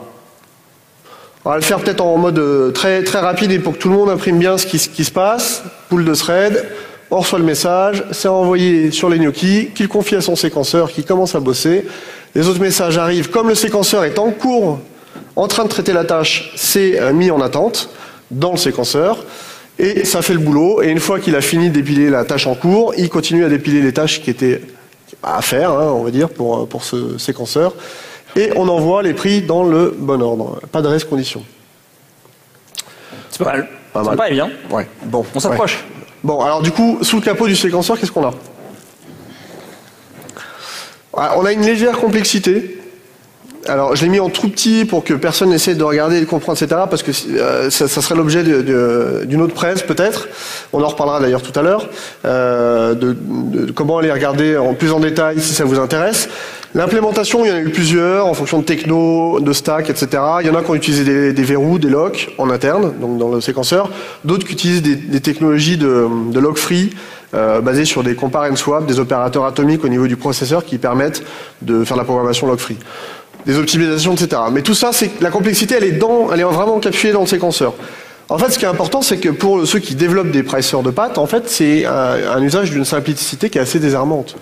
On va le faire peut-être en mode très, très rapide et pour que tout le monde imprime bien ce qui se passe. Pool de thread, on reçoit le message, c'est envoyé sur les gnocchis, qu'il confie à son séquenceur qui commence à bosser. Les autres messages arrivent, comme le séquenceur est en cours, en train de traiter la tâche, c'est mis en attente dans le séquenceur et ça fait le boulot et une fois qu'il a fini de dépiler la tâche en cours, il continue à dépiler les tâches qui étaient à faire, on va dire, pour ce séquenceur et on envoie les prix dans le bon ordre. Pas de race condition. C'est pas mal. C'est pas bien. Ouais. Bon, on s'approche. Ouais. Bon, alors du coup, sous le capot du séquenceur, qu'est-ce qu'on a? On a une légère complexité. Alors, je l'ai mis en tout petit pour que personne n'essaie de regarder et de comprendre, etc. Parce que ça serait l'objet d'une autre presse, peut-être. On en reparlera d'ailleurs tout à l'heure. De comment aller regarder plus en détail si ça vous intéresse. L'implémentation, il y en a eu plusieurs, en fonction de techno, de stack, etc. Il y en a qui ont utilisé des verrous, des locks en interne, donc dans le séquenceur. D'autres qui utilisent des technologies de lock free, basées sur des compare and swap, des opérateurs atomiques au niveau du processeur qui permettent de faire la programmation lock free. Des optimisations, etc. Mais tout ça, c'est la complexité, elle est vraiment encapsulée dans le séquenceur. En fait, ce qui est important, c'est que pour ceux qui développent des pricers de pattes, en fait, c'est un usage d'une simplicité qui est assez désarmante.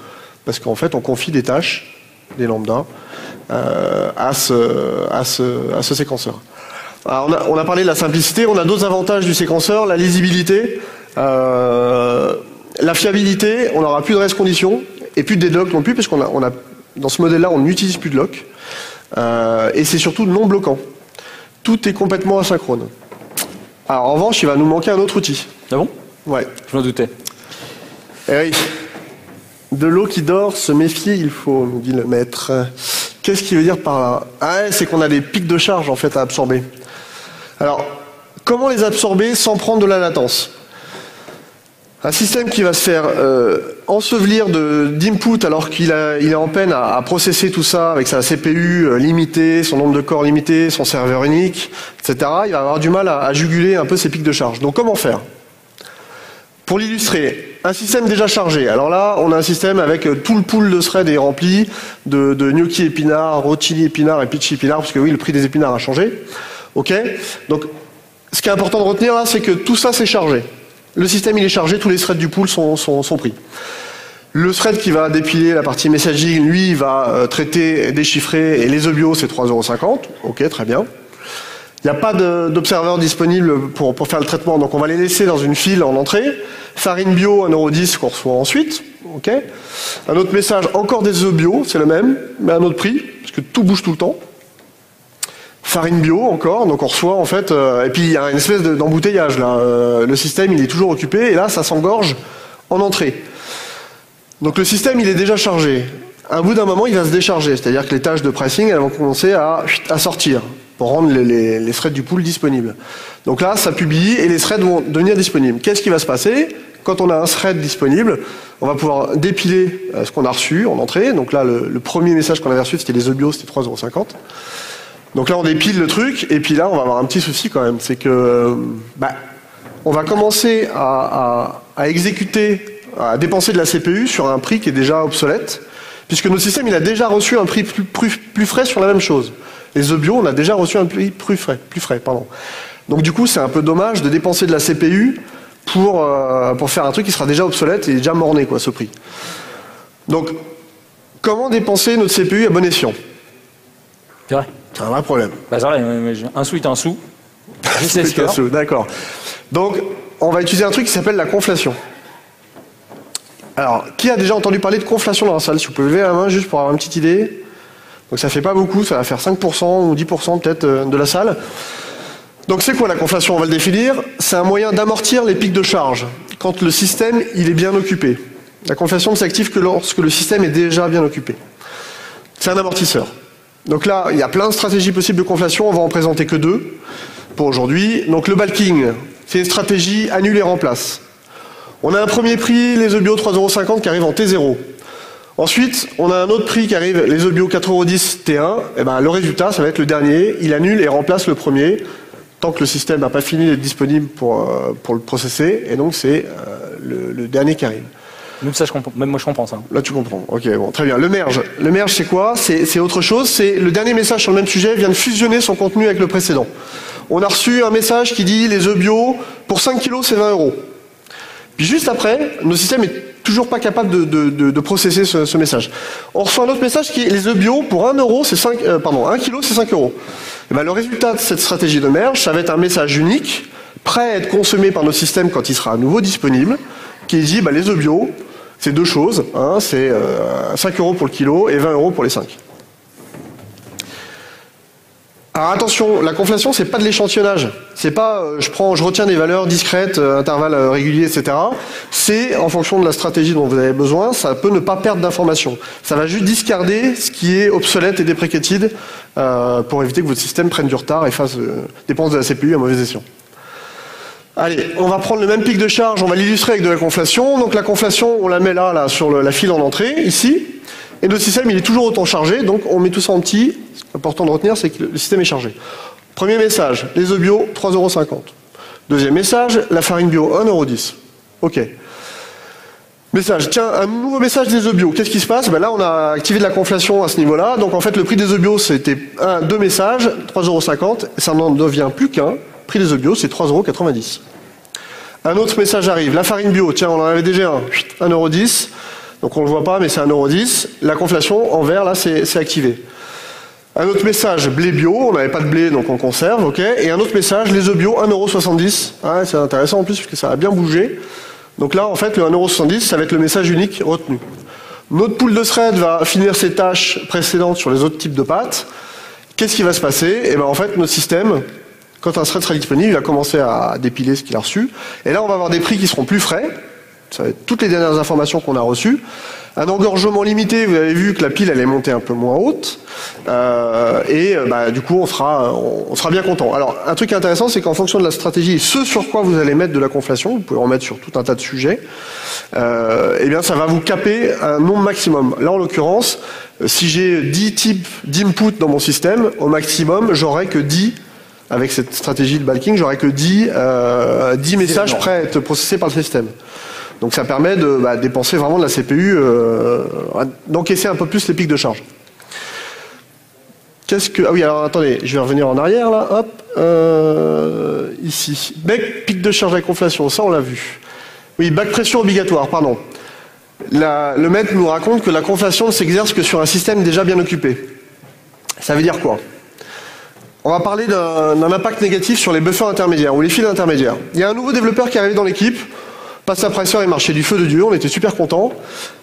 Parce qu'en fait, on confie des tâches, des lambda, à ce séquenceur. Alors, on a parlé de la simplicité, on a d'autres avantages du séquenceur, la lisibilité, la fiabilité, on n'aura plus de race condition, et plus de deadlock non plus, parce qu'on a Dans ce modèle-là, on n'utilise plus de lock. Et c'est surtout non bloquant. Tout est complètement asynchrone. Alors, en revanche, il va nous manquer un autre outil. Ah bon? Ouais. Je m'en doutais. Eh oui. De l'eau qui dort, se méfier, il faut, nous dit le maître. Qu'est-ce qu'il veut dire par là? Ah ouais, c'est qu'on a des pics de charge, en fait, à absorber. Alors, comment les absorber sans prendre de la latence? Un système qui va se faire ensevelir d'input alors qu'il est en peine à processer tout ça avec sa CPU limitée, son nombre de corps limité, son serveur unique, etc. Il va avoir du mal à juguler un peu ces pics de charge. Donc comment faire? Pour l'illustrer, un système déjà chargé. Alors là, on a un système avec tout le pool de threads est rempli de gnocchi épinards, rotili épinards et pitch épinards, parce que oui, le prix des épinards a changé. Ok. Donc, ce qui est important de retenir là, c'est que tout ça c'est chargé. Le système il est chargé, tous les threads du pool sont pris. Le thread qui va dépiler la partie messaging, lui, il va traiter et déchiffrer, et les EBIO c'est 3,50 €. Ok, très bien. Il n'y a pas d'observeur disponible pour faire le traitement, donc on va les laisser dans une file en entrée. Farine bio, 1,10 € qu'on reçoit ensuite. Ok. Un autre message, encore des œufs bio, c'est le même, mais à un autre prix, parce que tout bouge tout le temps. Farine bio encore, donc on reçoit en fait, et puis il y a une espèce d'embouteillage là. Le système il est toujours occupé, et là ça s'engorge en entrée. Donc le système il est déjà chargé. À un bout d'un moment il va se décharger, c'est-à-dire que les tâches de pricing elles vont commencer à sortir pour rendre les threads du pool disponibles. Donc là, ça publie et les threads vont devenir disponibles. Qu'est-ce qui va se passer? Quand on a un thread disponible, on va pouvoir dépiler ce qu'on a reçu en entrée. Donc là, le premier message qu'on avait reçu, c'était les EBIO, c'était 3,50 €. Donc là, on dépile le truc, et puis là, on va avoir un petit souci quand même. C'est que on va commencer à exécuter, à dépenser de la CPU sur un prix qui est déjà obsolète, puisque notre système, il a déjà reçu un prix plus frais sur la même chose. Les EBIO, on a déjà reçu un prix plus frais. Donc du coup, c'est un peu dommage de dépenser de la CPU pour faire un truc qui sera déjà obsolète et déjà morné, quoi, ce prix. Donc, comment dépenser notre CPU à bon escient? C'est vrai. C'est un vrai problème. Bah, c'est vrai, un sou est un sou. D'accord. Donc, on va utiliser un truc qui s'appelle la conflation. Alors, qui a déjà entendu parler de conflation dans la salle? Si vous pouvez lever la main juste pour avoir une petite idée. Donc ça fait pas beaucoup, ça va faire 5% ou 10% peut-être de la salle. Donc c'est quoi la conflation? On va le définir. C'est un moyen d'amortir les pics de charge quand le système il est bien occupé. La conflation ne s'active que lorsque le système est déjà bien occupé. C'est un amortisseur. Donc là, il y a plein de stratégies possibles de conflation, on va en présenter que 2 pour aujourd'hui. Donc le bulking, c'est une stratégie annule et remplace. On a un premier prix, les EBIO 3,50 € qui arrive en T0. Ensuite, on a un autre prix qui arrive, les EBIO 4,10 € T1. Et ben, le résultat, ça va être le dernier. Il annule et remplace le premier, tant que le système n'a pas fini d'être disponible pour le processer. Et donc, c'est le dernier qui arrive. Même ça, je comprends. Même moi, je comprends ça. Là, tu comprends. Ok, bon, très bien. Le merge. Le merge, c'est quoi? C'est autre chose. C'est le dernier message sur le même sujet vient de fusionner son contenu avec le précédent. On a reçu un message qui dit les EBIO, pour 5 kilos, c'est 20 €. Puis juste après, nos systèmes est toujours pas capable de processer ce message. On reçoit un autre message qui est les EBIO pour 1 €, c'est 1 kg, c'est 5 €. Et ben, le résultat de cette stratégie de merge, ça va être un message unique, prêt à être consommé par nos systèmes quand il sera à nouveau disponible, qui dit les EBIO, c'est 2 choses, hein, c'est 5 € pour le kilo et 20 € pour les 5. Alors attention, la conflation, c'est pas de l'échantillonnage. C'est pas je retiens des valeurs discrètes, intervalles réguliers, etc. C'est en fonction de la stratégie dont vous avez besoin, ça peut ne pas perdre d'informations. Ça va juste discarder ce qui est obsolète et deprecated pour éviter que votre système prenne du retard et fasse dépense de la CPU à mauvais escient. Allez, on va prendre le même pic de charge, on va l'illustrer avec de la conflation. Donc la conflation, on la met là sur la file en entrée, ici. Et notre système, il est toujours autant chargé, donc on met tout ça en petit. Ce qui est important de retenir, c'est que le système est chargé. Premier message, les EBIO, 3,50 €. Deuxième message, la farine bio, 1,10 €. OK. Message, tiens, un nouveau message des EBIO. Qu'est-ce qui se passe? Là, on a activé de la conflation à ce niveau-là. Donc en fait, le prix des EBIO, c'était 2 messages, 3,50 €. Et ça n'en devient plus qu'un. Prix des EBIO, c'est 3,90 €. Un autre message arrive. La farine bio, tiens, on en avait déjà un. 1,10 €. Donc on ne le voit pas, mais c'est 1,10 €. La conflation en vert, là, c'est activé. Un autre message, blé bio. On n'avait pas de blé, donc on conserve. OK. Et un autre message, les œufs bio, 1,70 €. Ah, c'est intéressant en plus, parce que ça a bien bougé. Donc là, en fait, le 1,70 €, ça va être le message unique retenu. Notre pool de thread va finir ses tâches précédentes sur les autres types de pattes. Qu'est-ce qui va se passer? Et ben en fait, notre système, quand un thread sera disponible, il va commencer à dépiler ce qu'il a reçu. Et là, on va avoir des prix qui seront plus frais. Ça va être toutes les dernières informations qu'on a reçues. Un engorgement limité, vous avez vu que la pile elle est montée un peu moins haute. Du coup, on sera bien content. Alors, un truc intéressant, c'est qu'en fonction de la stratégie, ce sur quoi vous allez mettre de la conflation, vous pouvez en mettre sur tout un tas de sujets, eh bien, ça va vous caper un nombre maximum. Là, en l'occurrence, si j'ai 10 types d'input dans mon système, au maximum, j'aurai que 10. Avec cette stratégie de bulking, j'aurai que 10 messages prêts à être processés par le système. Donc ça permet de dépenser vraiment de la CPU, d'encaisser un peu plus les pics de charge. Ah oui, alors attendez, je vais revenir en arrière là, hop, ici. Pic de charge avec conflation, ça on l'a vu. Oui, back pression obligatoire, pardon. Le maître nous raconte que la conflation ne s'exerce que sur un système déjà bien occupé. Ça veut dire quoi? On va parler d'un impact négatif sur les buffers intermédiaires ou les fils intermédiaires. Il y a un nouveau développeur qui est arrivé dans l'équipe. PassApressor, il marchait du feu de Dieu, on était super contents.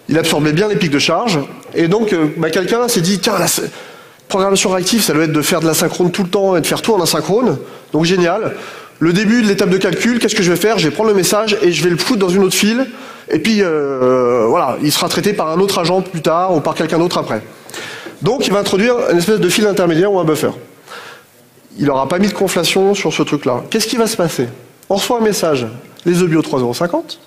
Il absorbait bien les pics de charge. Et donc, quelqu'un s'est dit, tiens, la programmation réactive, ça doit être de faire de l'asynchrone tout le temps et de faire tout en asynchrone. Donc, génial. Le début de l'étape de calcul, qu'est-ce que je vais faire? Je vais prendre le message et je vais le foutre dans une autre file. Et puis, voilà, il sera traité par un autre agent plus tard ou par quelqu'un d'autre après. Donc, il va introduire une espèce de fil intermédiaire ou un buffer. Il n'aura pas mis de conflation sur ce truc-là. Qu'est-ce qui va se passer? On reçoit un message. Les EBIO 3,50 €.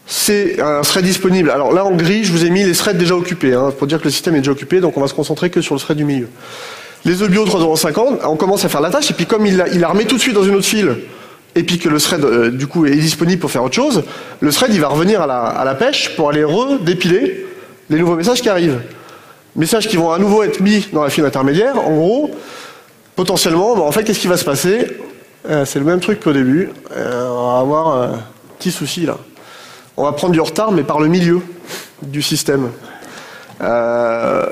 C'est un thread disponible. Alors là, en gris, je vous ai mis les threads déjà occupés, pour dire que le système est déjà occupé, donc on va se concentrer que sur le thread du milieu. Les EBIO 3,50 €, on commence à faire la tâche, et puis comme il la remet tout de suite dans une autre file, et puis que le thread, du coup, est disponible pour faire autre chose, le thread, il va revenir à la pêche pour aller redépiler les nouveaux messages qui arrivent. Messages qui vont à nouveau être mis dans la file intermédiaire. En gros, potentiellement, en fait, qu'est-ce qui va se passer? C'est le même truc qu'au début. On va avoir un petit souci là. On va prendre du retard, mais par le milieu du système. Pas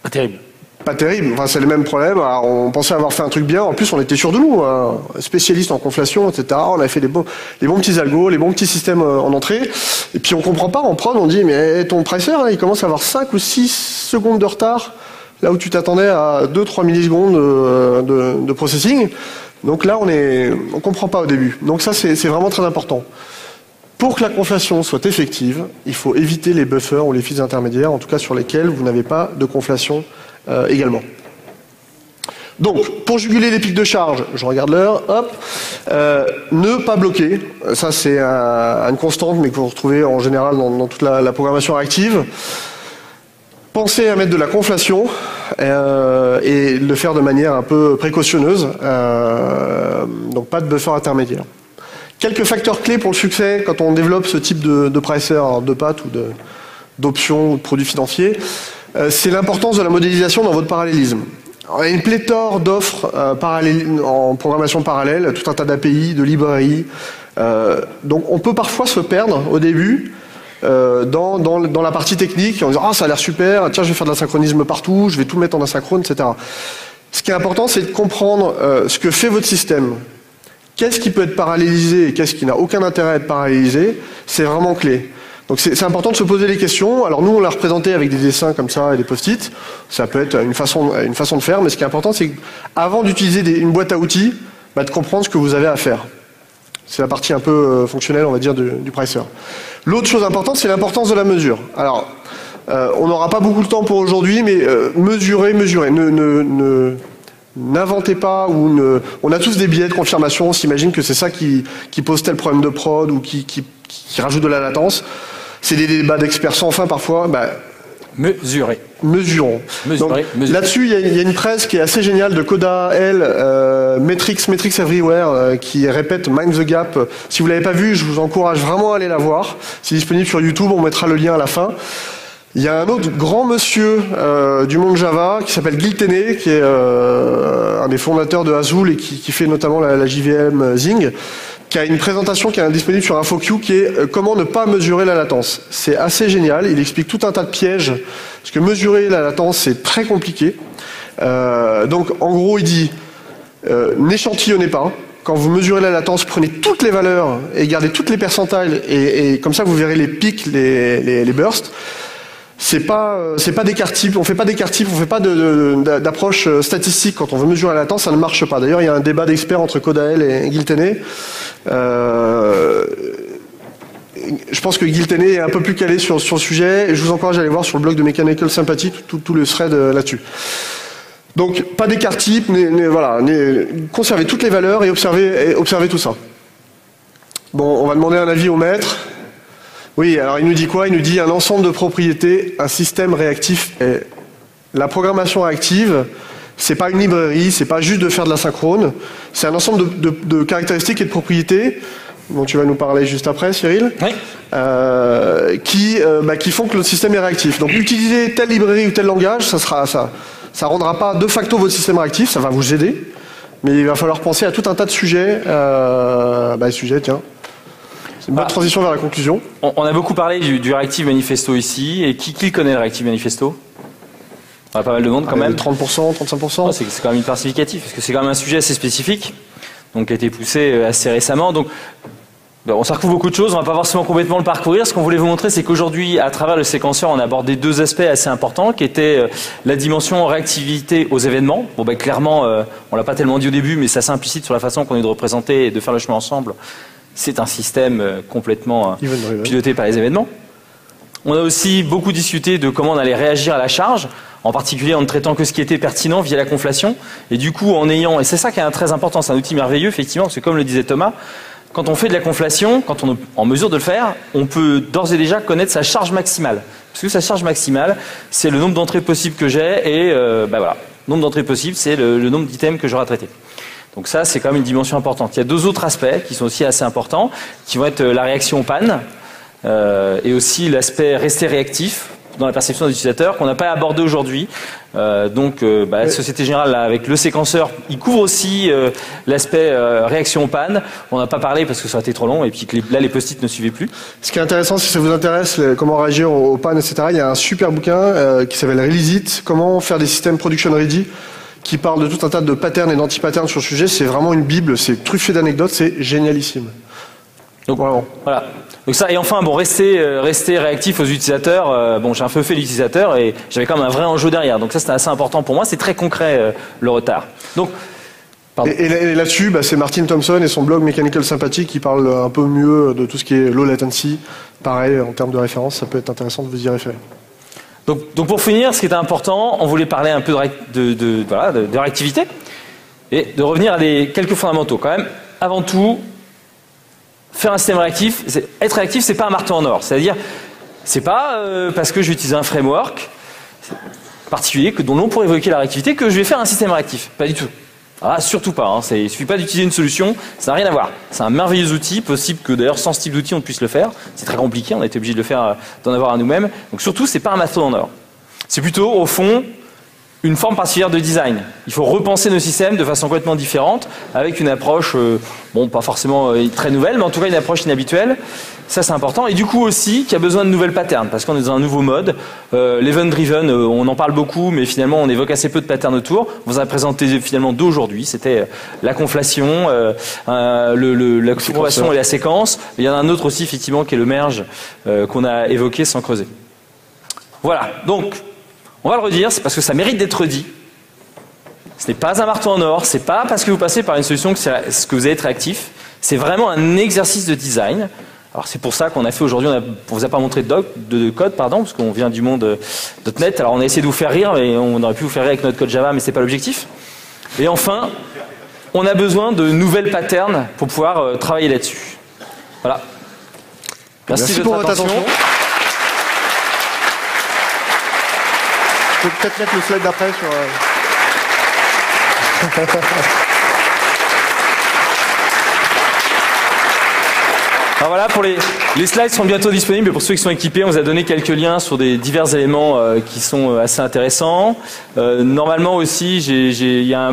terrible. Pas terrible. Enfin, c'est le même problème. Alors, on pensait avoir fait un truc bien. En plus, on était sûr de nous, spécialistes en conflation, etc. On avait fait les bons petits algos, les bons petits systèmes en entrée. Et puis, on comprend pas en prod. On dit, mais ton pricer, là, il commence à avoir 5 ou 6 secondes de retard, là où tu t'attendais à 2-3 millisecondes de processing. Donc là, on comprend pas au début. Donc ça, c'est vraiment très important. Pour que la conflation soit effective, il faut éviter les buffers ou les fils intermédiaires, en tout cas sur lesquels vous n'avez pas de conflation également. Donc, pour juguler les pics de charge, je regarde l'heure, hop, ne pas bloquer. Ça, c'est une constante, mais que vous retrouvez en général dans toute la programmation réactive. Pensez à mettre de la conflation et le faire de manière un peu précautionneuse, donc pas de buffer intermédiaire. Quelques facteurs clés pour le succès quand on développe ce type de pricer, de pattes ou d'options ou de produits financiers, c'est l'importance de la modélisation dans votre parallélisme. Alors, il y a une pléthore d'offres en programmation parallèle, tout un tas d'API, de librairies. Donc on peut parfois se perdre au début dans la partie technique en disant ah ça a l'air super, tiens je vais faire de l'asynchronisme partout, je vais tout mettre en asynchrone, etc. Ce qui est important, c'est de comprendre ce que fait votre système. Qu'est-ce qui peut être parallélisé et qu'est-ce qui n'a aucun intérêt à être parallélisé, c'est vraiment clé. Donc c'est important de se poser les questions. Alors nous on l'a représenté avec des dessins comme ça et des post-it. Ça peut être une façon de faire, mais ce qui est important c'est qu'avant d'utiliser une boîte à outils, de comprendre ce que vous avez à faire. C'est la partie un peu fonctionnelle, on va dire, du pricer. L'autre chose importante, c'est l'importance de la mesure. Alors, on n'aura pas beaucoup de temps pour aujourd'hui, mais mesurez. N'inventez pas on a tous des biais de confirmation. On s'imagine que c'est ça qui pose tel problème de prod ou qui rajoute de la latence. C'est des débats d'experts sans fin parfois. Mesurons. Là-dessus, il y a une presse qui est assez géniale de Coda L, Metrics Everywhere, qui répète Mind the Gap. Si vous l'avez pas vu, je vous encourage vraiment à aller la voir. C'est disponible sur YouTube, on mettra le lien à la fin. Il y a un autre grand monsieur du monde Java qui s'appelle Gil Tenney, qui est un des fondateurs de Azul et qui fait notamment la JVM Zing, qui a une présentation qui est disponible sur InfoQ qui est comment ne pas mesurer la latence. C'est assez génial, il explique tout un tas de pièges, parce que mesurer la latence c'est très compliqué. Donc en gros il dit n'échantillonnez pas. Quand vous mesurez la latence, prenez toutes les valeurs et gardez toutes les percentiles et comme ça vous verrez les pics, les bursts. c'est pas d'écart type, on fait pas d'écart type, on fait pas d'approche statistique quand on veut mesurer la latence, ça ne marche pas. D'ailleurs, il y a un débat d'experts entre Kodael et Giltene. Je pense que Giltene est un peu plus calé sur le sujet, et je vous encourage à aller voir sur le blog de Mechanical Sympathy tout le thread là-dessus. Donc, pas d'écart type, conservez toutes les valeurs et observez tout ça. Bon, on va demander un avis au maître. Oui, alors il nous dit quoi? Il nous dit un ensemble de propriétés, un système réactif. Et la programmation réactive, c'est pas une librairie, c'est pas juste de faire de la synchrone, c'est un ensemble de caractéristiques et de propriétés, dont tu vas nous parler juste après, Cyril, oui. Qui font que le système est réactif. Donc utiliser telle librairie ou tel langage, ça rendra pas de facto votre système réactif, ça va vous aider, mais il va falloir penser à tout un tas de sujets. Tiens. C'est une bonne transition vers la conclusion. On a beaucoup parlé du Reactive Manifesto ici, et qui connaît le Reactive Manifesto? On a pas mal de monde quand même. 30%, 35%. C'est quand même une part significative, parce que c'est quand même un sujet assez spécifique, donc qui a été poussé assez récemment. Donc, ça recouvre beaucoup de choses, on va pas forcément complètement le parcourir. Ce qu'on voulait vous montrer, c'est qu'aujourd'hui, à travers le séquenceur, on a abordé deux aspects assez importants, qui étaient la dimension réactivité aux événements. Bon, clairement, on l'a pas tellement dit au début, mais ça s'implicite sur la façon qu'on est de représenter et de faire le chemin ensemble. C'est un système complètement piloté par les événements. On a aussi beaucoup discuté de comment on allait réagir à la charge, en particulier en ne traitant que ce qui était pertinent via la conflation. Et du coup, et c'est ça qui est très important, c'est un outil merveilleux, effectivement, parce que comme le disait Thomas, quand on fait de la conflation, quand on est en mesure de le faire, on peut d'ores et déjà connaître sa charge maximale. Parce que sa charge maximale, c'est le nombre d'entrées possibles que j'ai, et le nombre d'entrées possibles, c'est le nombre d'items que j'aurai à traiter. Donc ça, c'est quand même une dimension importante. Il y a deux autres aspects qui sont aussi assez importants, qui vont être la réaction aux pannes, et aussi l'aspect rester réactif dans la perception des utilisateurs, qu'on n'a pas abordé aujourd'hui. La Société Générale, là, avec le séquenceur, il couvre aussi l'aspect réaction aux pannes. On n'a pas parlé parce que ça a été trop long, et puis que là, les post-it ne suivaient plus. Ce qui est intéressant, si ça vous intéresse, comment réagir aux pannes, etc., il y a un super bouquin qui s'appelle Release It, comment faire des systèmes production ready, qui parle de tout un tas de patterns et d'anti-patterns sur le sujet. C'est vraiment une bible, c'est truffé d'anecdotes, c'est génialissime. Donc vraiment. Voilà. Donc ça, et enfin, rester réactif aux utilisateurs. J'ai un peu fait l'utilisateur et j'avais quand même un vrai enjeu derrière. Donc ça, c'était assez important pour moi. C'est très concret, le retard. Donc, et là-dessus, c'est Martin Thompson et son blog Mechanical Sympathy qui parle un peu mieux de tout ce qui est low latency. Pareil, en termes de référence, ça peut être intéressant de vous y référer. Donc pour finir, ce qui était important, on voulait parler un peu de réactivité et de revenir à quelques fondamentaux. Quand même, avant tout, faire un système réactif, être réactif, c'est pas un marteau en or. C'est-à-dire, c'est pas parce que j'utilise un framework particulier dont l'on pourrait évoquer la réactivité que je vais faire un système réactif. Pas du tout. Ah, surtout pas. Il suffit pas d'utiliser une solution, ça n'a rien à voir. C'est un merveilleux outil, possible que d'ailleurs sans ce type d'outil on puisse le faire. C'est très compliqué, on a été obligé de le faire, d'en avoir à nous-mêmes. Donc surtout, c'est pas un marteau en or. C'est plutôt, au fond, une forme particulière de design. Il faut repenser nos systèmes de façon complètement différente, avec une approche, pas forcément très nouvelle, mais en tout cas une approche inhabituelle. Ça, c'est important. Et du coup aussi, qui a besoin de nouvelles patterns, parce qu'on est dans un nouveau mode. L'event-driven, on en parle beaucoup, mais finalement, on évoque assez peu de patterns autour. On vous a présenté finalement deux aujourd'hui. C'était la conflation, la configuration et la séquence. Il y en a un autre aussi, effectivement, qui est le merge, qu'on a évoqué sans creuser. Voilà. Donc, on va le redire, c'est parce que ça mérite d'être dit. Ce n'est pas un marteau en or, c'est pas parce que vous passez par une solution que vous allez être réactif. C'est vraiment un exercice de design. Alors c'est pour ça qu'on a fait aujourd'hui, on vous a pas montré de code, parce qu'on vient du monde .NET. Alors on a essayé de vous faire rire, mais on aurait pu vous faire rire avec notre code Java, mais c'est pas l'objectif. Et enfin, on a besoin de nouvelles patterns pour pouvoir travailler là-dessus. Voilà. Merci pour votre attention. Je peux peut-être mettre le slide d'après sur... Alors voilà, pour les slides seront bientôt disponibles, et pour ceux qui sont équipés, on vous a donné quelques liens sur des divers éléments qui sont assez intéressants. Normalement aussi, il y a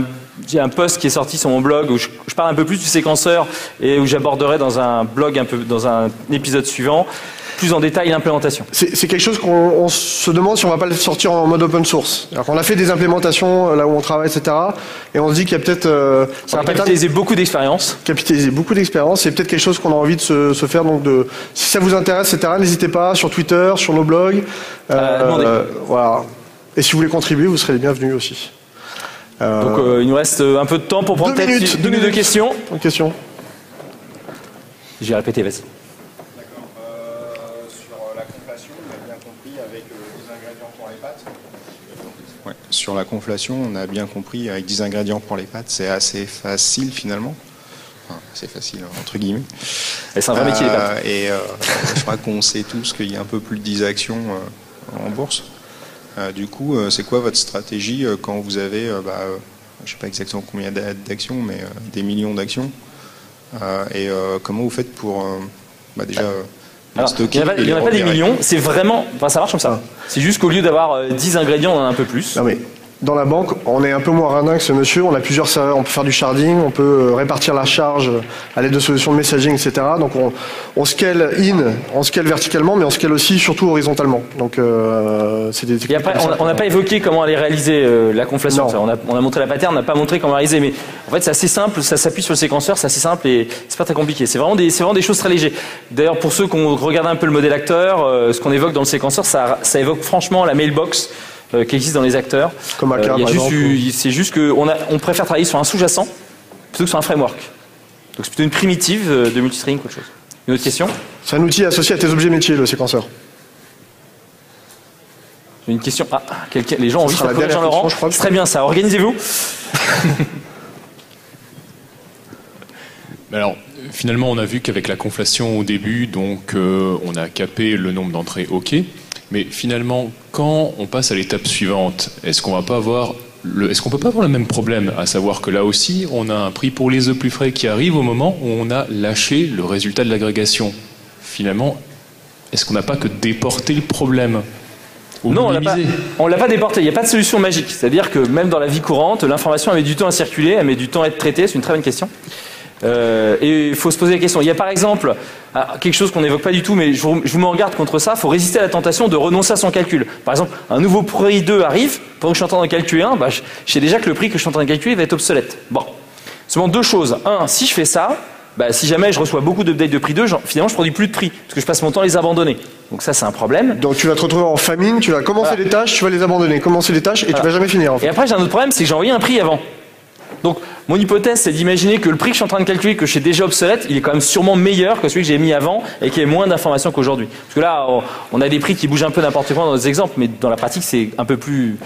un post qui est sorti sur mon blog où je parle un peu plus du séquenceur et où j'aborderai dans un blog dans un épisode suivant plus en détail l'implémentation. C'est quelque chose qu'on se demande si on va pas le sortir en mode open source. Alors qu'on a fait des implémentations là où on travaille, etc. Et on se dit qu'il y a peut-être... ça va capitaliser beaucoup d'expérience. Capitaliser beaucoup d'expérience. C'est peut-être quelque chose qu'on a envie de se faire. Donc si ça vous intéresse, etc., n'hésitez pas sur Twitter, sur nos blogs. Voilà. Et si vous voulez contribuer, vous serez les bienvenus aussi. Donc il nous reste un peu de temps pour prendre peut-être une ou deux questions. Une question. Je vais répéter, vas-y. Ouais, sur la conflation, on a bien compris, avec 10 ingrédients pour les pâtes, c'est assez facile finalement. Enfin, c'est facile, entre guillemets. C'est un vrai métier, les pâtes. Je crois qu'on sait tous qu'il y a un peu plus de 10 actions en bourse. Du coup, c'est quoi votre stratégie quand vous avez, je ne sais pas exactement combien d'actions, mais des millions d'actions comment vous faites pour déjà... Alors, il n'y en a pas des millions, c'est vraiment... Enfin, ça marche comme ça. C'est juste qu'au lieu d'avoir 10 ingrédients, on en a un peu plus. Non mais, dans la banque, on est un peu moins radin que ce monsieur, on a plusieurs serveurs, on peut faire du sharding, on peut répartir la charge à l'aide de solutions de messaging, etc. Donc on scale on scale verticalement, mais on scale aussi surtout horizontalement. Donc c'est des... on n'a pas évoqué comment aller réaliser la conflation. On a montré la pattern, on n'a pas montré comment réaliser, mais en fait c'est assez simple, ça s'appuie sur le séquenceur, c'est assez simple et c'est pas très compliqué. C'est vraiment des choses très légères. D'ailleurs pour ceux qui ont regardé un peu le modèle acteur, ce qu'on évoque dans le séquenceur, ça évoque franchement la mailbox qui existe dans les acteurs. Comme Aka, par exemple. C'est juste qu'on préfère travailler sur un sous-jacent plutôt que sur un framework. Donc c'est plutôt une primitive de multistreaming qu'autre chose. Une autre question? C'est un outil associé à tes objets métiers, le séquenceur. Une question. Ah, les gens ont envie de faire Jean-Laurent. C'est très bien ça. Organisez-vous. Alors, finalement, on a vu qu'avec la conflation au début, donc, on a capé le nombre d'entrées OK. Mais finalement, quand on passe à l'étape suivante, est-ce qu'on peut pas avoir le même problème, à savoir que là aussi, on a un prix pour les œufs plus frais qui arrive au moment où on a lâché le résultat de l'agrégation. Finalement, est-ce qu'on n'a pas que déporté le problème? Non, on l'a pas déporté. Il n'y a pas de solution magique. C'est-à-dire que même dans la vie courante, l'information met du temps à circuler, elle met du temps à être traitée. C'est une très bonne question. Et il faut se poser la question. Il y a par exemple quelque chose qu'on n'évoque pas du tout, mais je vous mets en garde contre ça. Il faut résister à la tentation de renoncer à son calcul. Par exemple, un nouveau prix 2 arrive, pendant que je suis en train de calculer un, je sais déjà que le prix que je suis en train de calculer va être obsolète. Bon, seulement deux choses. Un, si je fais ça, si jamais je reçois beaucoup d'updates de prix 2, finalement je produis plus de prix, parce que je passe mon temps à les abandonner. Donc ça c'est un problème. Donc tu vas te retrouver en famine, tu vas commencer les tâches, tu vas les abandonner, commencer les tâches et tu vas jamais finir en fait. Et après j'ai un autre problème, c'est que j'ai envoyé un prix avant. Donc mon hypothèse c'est d'imaginer que le prix que je suis en train de calculer, que je sais déjà obsolète, il est quand même sûrement meilleur que celui que j'ai mis avant et qui ait moins d'informations qu'aujourd'hui. Parce que là on a des prix qui bougent un peu n'importe quoi dans les exemples, mais dans la pratique c'est un peu plus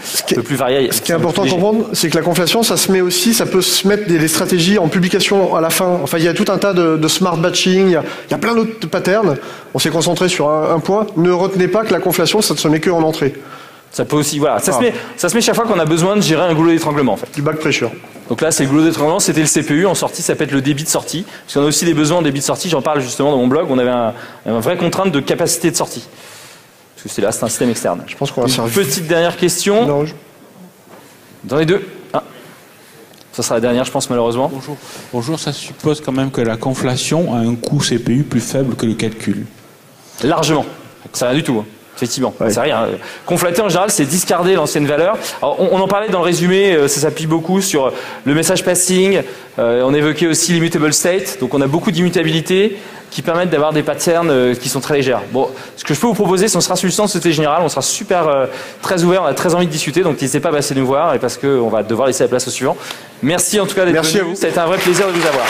varié. Ce qui est important de comprendre, c'est que la conflation ça peut se mettre des stratégies en publication à la fin. Enfin il y a tout un tas de smart batching, il y a plein d'autres patterns. On s'est concentré sur un point. Ne retenez pas que la conflation ça ne se met que en entrée. Ça peut aussi, voilà, ça se met chaque fois qu'on a besoin de gérer un goulot d'étranglement en fait. Du back pressure. Donc là c'est le goulot d'étranglement, c'était le CPU, en sortie ça peut être le débit de sortie, parce qu'on a aussi des besoins en débit de sortie, j'en parle justement dans mon blog, on avait une vraie contrainte de capacité de sortie. Parce que c'est un système externe. Je pense qu'on va servir. Petite dernière question. Non, Dans les deux. Ça sera la dernière je pense malheureusement. Bonjour, ça suppose quand même que la conflation a un coût CPU plus faible que le calcul. Largement, c'est rien du tout. Effectivement, c'est rien. Conflater en général, c'est discarder l'ancienne valeur. Alors, on en parlait dans le résumé, ça s'appuie beaucoup sur le message passing. On évoquait aussi l'immutable state. Donc on a beaucoup d'immutabilité qui permettent d'avoir des patterns qui sont très légères. Bon, ce que je peux vous proposer, c'est on sera sur le stand de Société Générale, on sera super très ouvert, on a très envie de discuter, donc n'hésitez pas à passer nous voir et parce qu'on va devoir laisser la place au suivant. Merci en tout cas d'être venu. Ça a été un vrai plaisir de vous avoir.